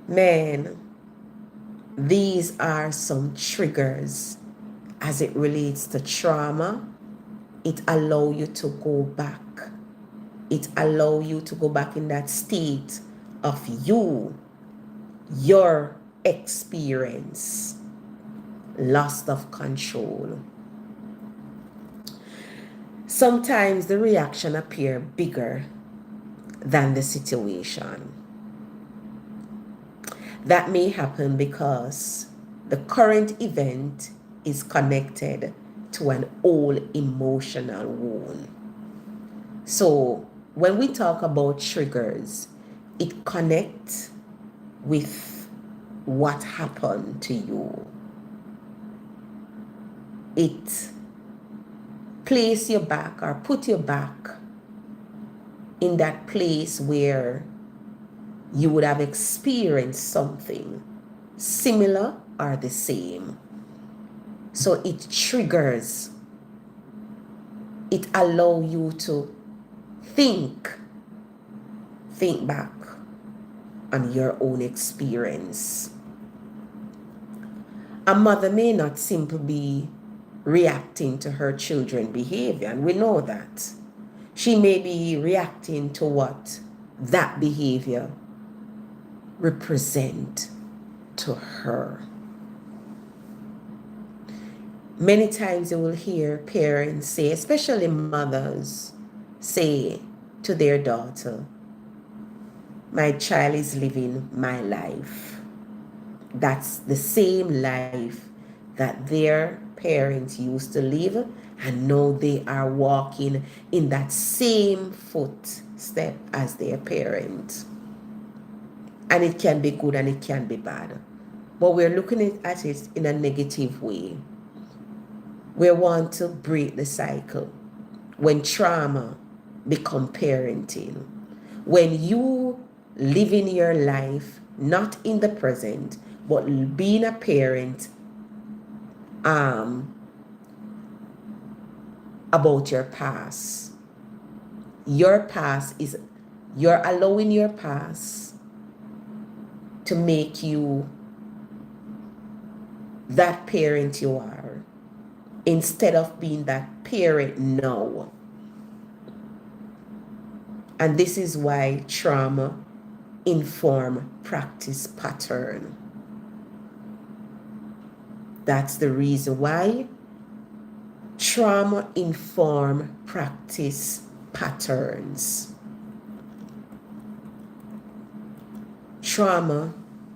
Man, these are some triggers as it relates to trauma. It allows you to go back. It allows you to go back in that state of your experience, loss of control. Sometimes the reaction appears bigger than the situation. That may happen because the current event is connected to an old emotional wound. So when we talk about triggers, it connects with what happened to you. It place you back or put you back in that place where you would have experienced something similar or the same. So it triggers. It allows you to think back on your own experience. A mother may not simply be reacting to her children's behavior, and we know that. She may be reacting to what that behavior represent to her. Many times you will hear parents say, especially mothers, say to their daughter, my child is living my life. That's the same life that their parents used to live, and now they are walking in that same footstep as their parents. And it can be good and it can be bad. But we're looking at it in a negative way. We want to break the cycle. When trauma become parenting, when you live in your life, not in the present, but being a parent about your past. Your past is, you're allowing your past to make you that parent you are, instead of being that parent now. And this is why trauma inform practice pattern. That's the reason why trauma inform practice patterns. Trauma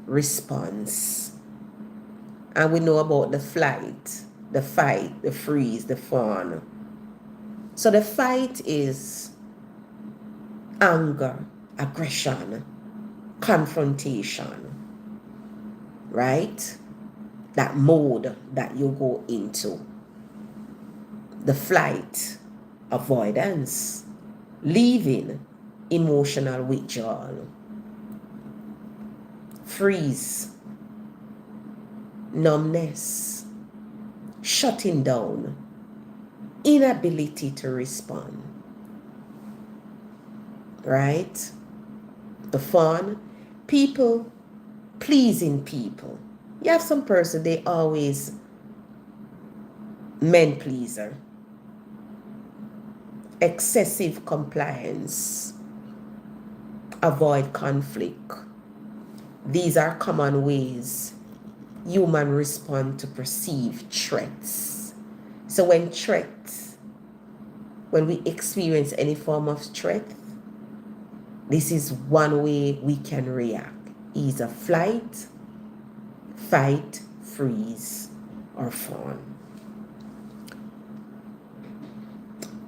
response. And we know about the flight, the fight, the freeze, the fawn. So the fight is anger, aggression, confrontation, right? That mode that you go into. The flight, avoidance, leaving, emotional withdrawal. Freeze, numbness, shutting down, inability to respond. Right? The fawn, people pleasing people. You have some person, they always men pleaser, excessive compliance, avoid conflict. These are common ways humans respond to perceived threats. So when we experience any form of threat, this is one way we can react. Either flight, fight, freeze, or fawn.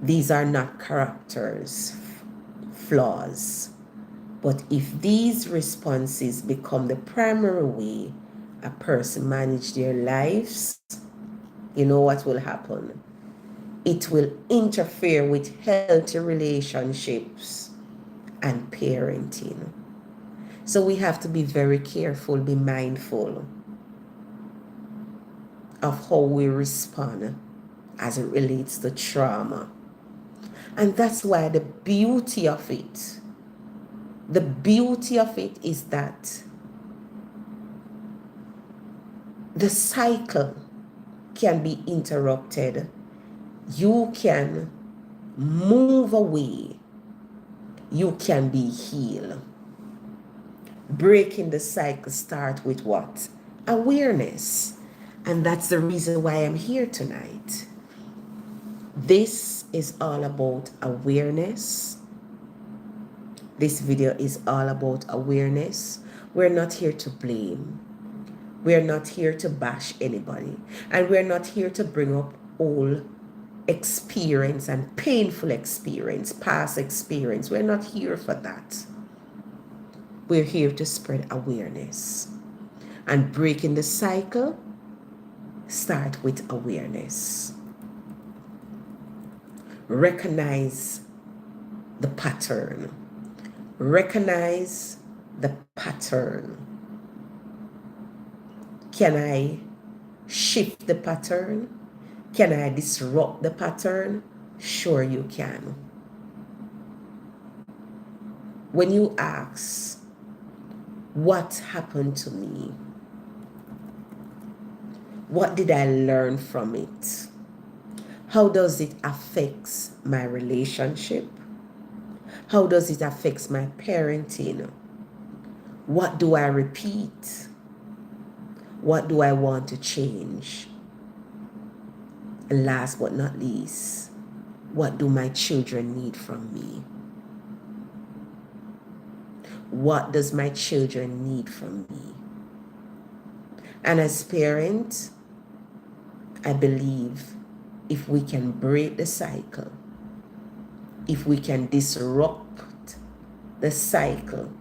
These are not characters, flaws. But if these responses become the primary way a person manages their lives, you know what will happen? It will interfere with healthy relationships and parenting. So we have to be very careful, be mindful of how we respond as it relates to trauma. And that's why the beauty of it is that the cycle can be interrupted. You can move away. You can be healed. Breaking the cycle start with what? Awareness. And that's the reason why I'm here tonight. This is all about awareness. This video is all about awareness. We're not here to blame. We're not here to bash anybody. And we're not here to bring up old experience and painful experience, past experience. We're not here for that. We're here to spread awareness. And breaking the cycle start with awareness. Recognize the pattern. Recognize the pattern. Can I shift the pattern? Can I disrupt the pattern? Sure you can. When you ask, what happened to me? What did I learn from it? How does it affect my relationship? How does it affect my parenting? What do I repeat? What do I want to change? And last but not least, what do my children need from me? What does my children need from me? And as parents, I believe if we can break the cycle, if we can disrupt the cycle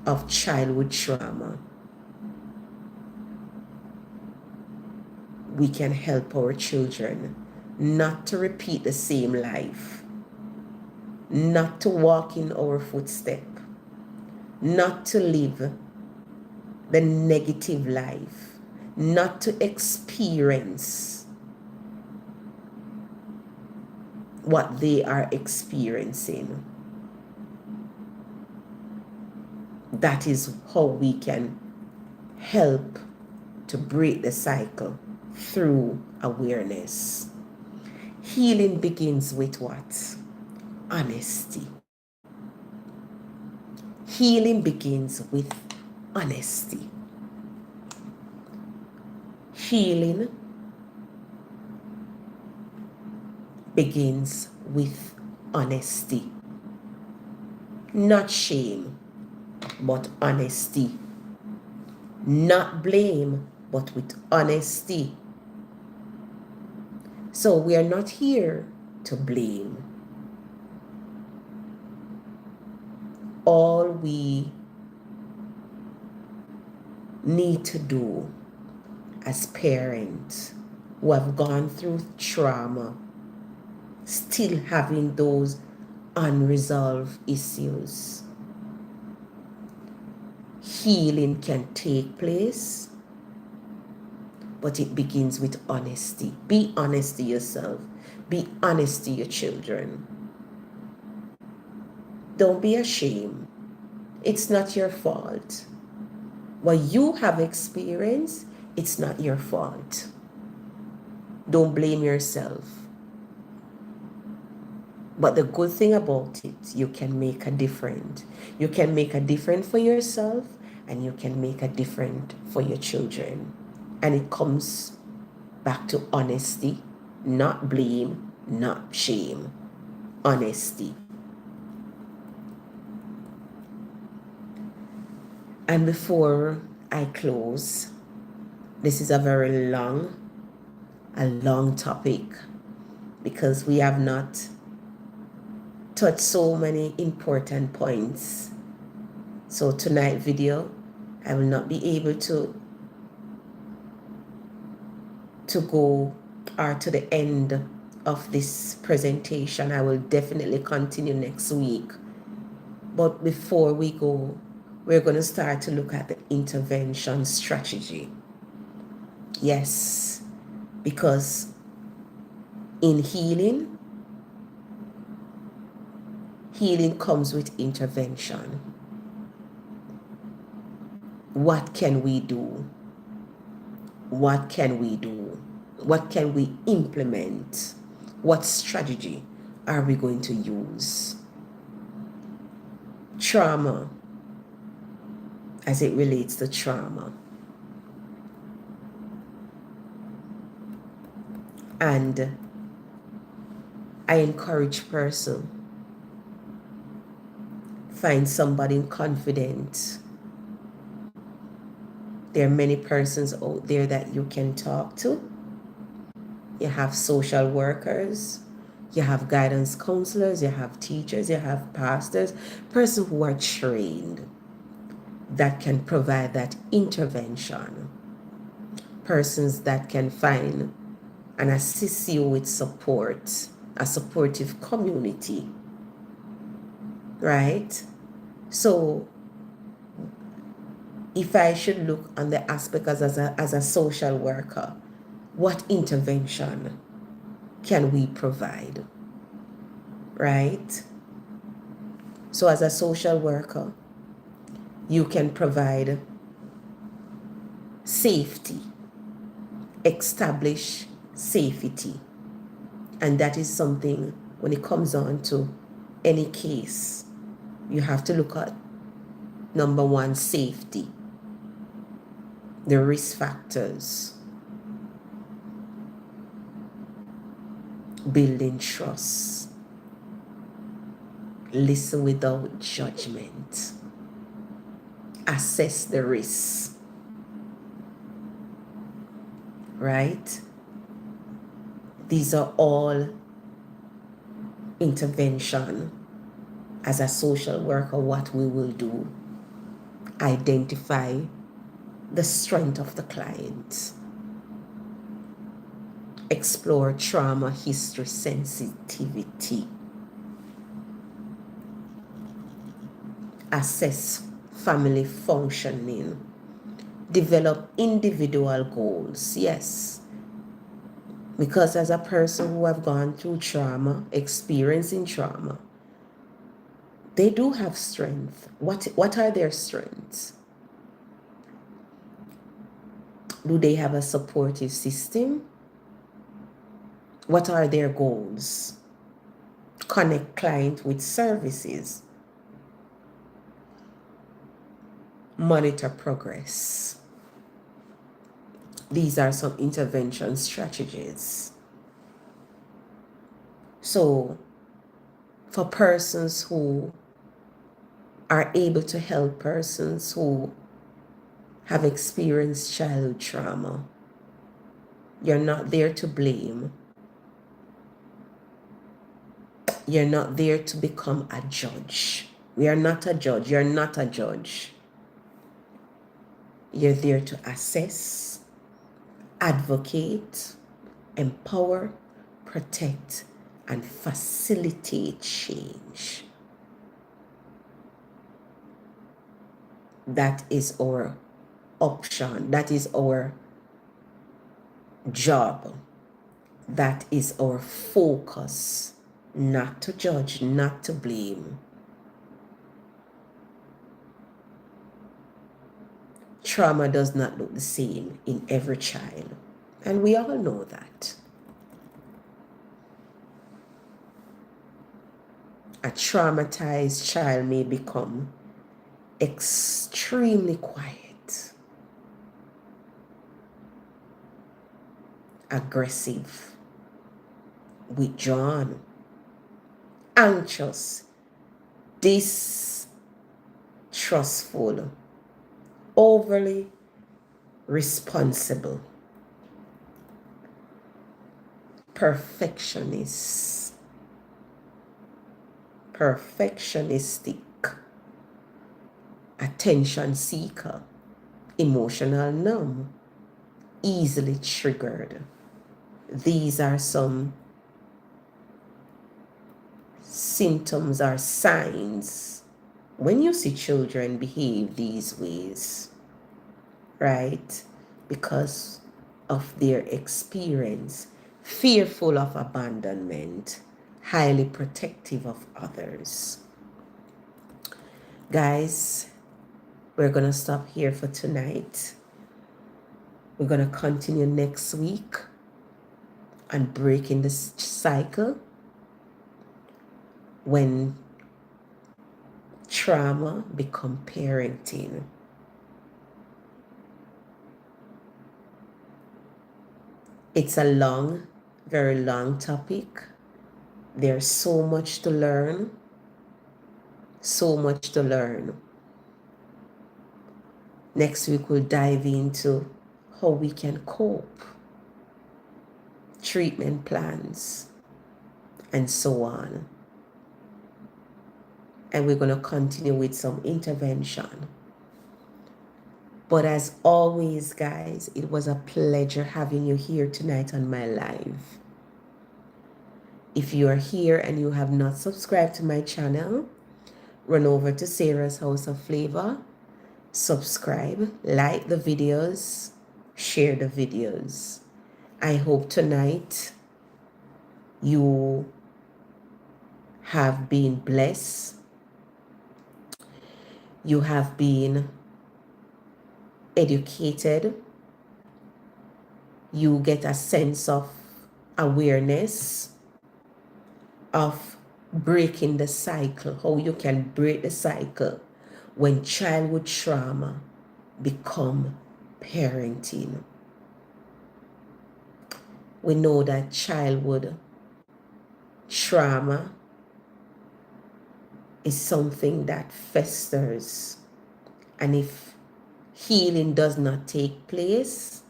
of childhood trauma, we can help our children not to repeat the same life, not to walk in our footsteps, not to live the negative life, not to experience what they are experiencing. That is how we can help to break the cycle through awareness. Healing begins with what? Honesty. Healing begins with honesty. Healing begins with honesty. Not shame, but honesty. Not blame, but with honesty. So we are not here to blame. All we need to do as parents who have gone through trauma, still having those unresolved issues, healing can take place, but it begins with honesty. Be honest to yourself. Be honest to your children. Don't be ashamed. It's not your fault. What you have experienced, it's not your fault. Don't blame yourself. But the good thing about it, you can make a difference. You can make a difference for yourself, and you can make a difference for your children. And it comes back to honesty, not blame, not shame. Honesty. And before I close, this is a very long topic, because we have not touched so many important points. So tonight video, I will not be able to go or to the end of this presentation. I will definitely continue next week. But before we go, we're going to start to look at the intervention strategy. Yes, because in healing comes with intervention. What can we do? What can we do? What can we implement? What strategy are we going to use? Trauma, as it relates to trauma. And I encourage person, find somebody confident. There are many persons out there that you can talk to. You have social workers, you have guidance counselors, you have teachers, you have pastors, persons who are trained that can provide that intervention, persons that can find and assist you with support, a supportive community, right? So if I should look on the aspect as a social worker, what intervention can we provide, right? So as a social worker, you can provide safety, establish safety. And that is something, when it comes on to any case, you have to look at number one, safety, the risk factors, building trust, listen without judgment, assess the risk, right? These are all intervention as a social worker. What we will do, identify the strength of the client, explore trauma history sensitivity, assess family functioning, develop individual goals. Yes, because as a person who have gone through trauma, experiencing trauma, they do have strength. What are their strengths? Do they have a supportive system? What are their goals? Connect client with services. Monitor progress. These are some intervention strategies. So for persons who are able to help persons who have experienced childhood trauma, you're not there to blame. You're not there to become a judge. We are not a judge. You're not a judge. You're there to assess, advocate, empower, protect, and facilitate change. That is our option. That is our job. That is our focus. Not to judge, not to blame. Trauma does not look the same in every child, and we all know that. A traumatized child may become extremely quiet, aggressive, withdrawn, anxious, distrustful, overly responsible, perfectionist, perfectionistic, attention seeker, emotional numb, easily triggered. These are some symptoms or signs when you see children behave these ways, right? Because of their experience, fearful of abandonment, highly protective of others. Guys, we're going to stop here for tonight. We're going to continue next week on breaking this cycle when trauma become parenting. It's a long, very long topic. There's so much to learn. So much to learn. Next week, we'll dive into how we can cope, treatment plans, and so on. And we're going to continue with some intervention. But as always, guys, it was a pleasure having you here tonight on my live. If you are here and you have not subscribed to my channel, run over to Sarah's House of Flavor, subscribe, like the videos, share the videos. I hope tonight you have been blessed. You have been educated. You get a sense of awareness of breaking the cycle, how you can break the cycle when childhood trauma become parenting. We know that childhood trauma is something that festers, and if healing does not take place,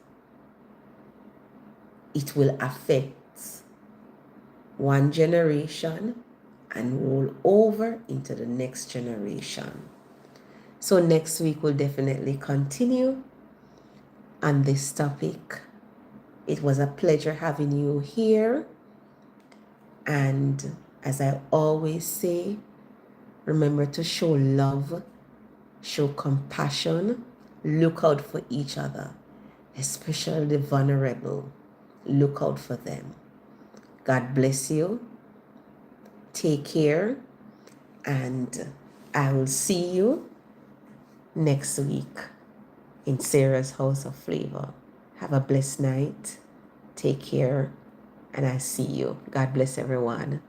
it will affect one generation and roll over into the next generation. So next week we'll definitely continue on this topic. It was a pleasure having you here. And as I always say, remember to show love, show compassion, look out for each other, especially the vulnerable. Look out for them. God bless you. Take care. And I will see you next week in Sarah's House of Flavor. Have a blessed night. Take care. And I see you. God bless everyone.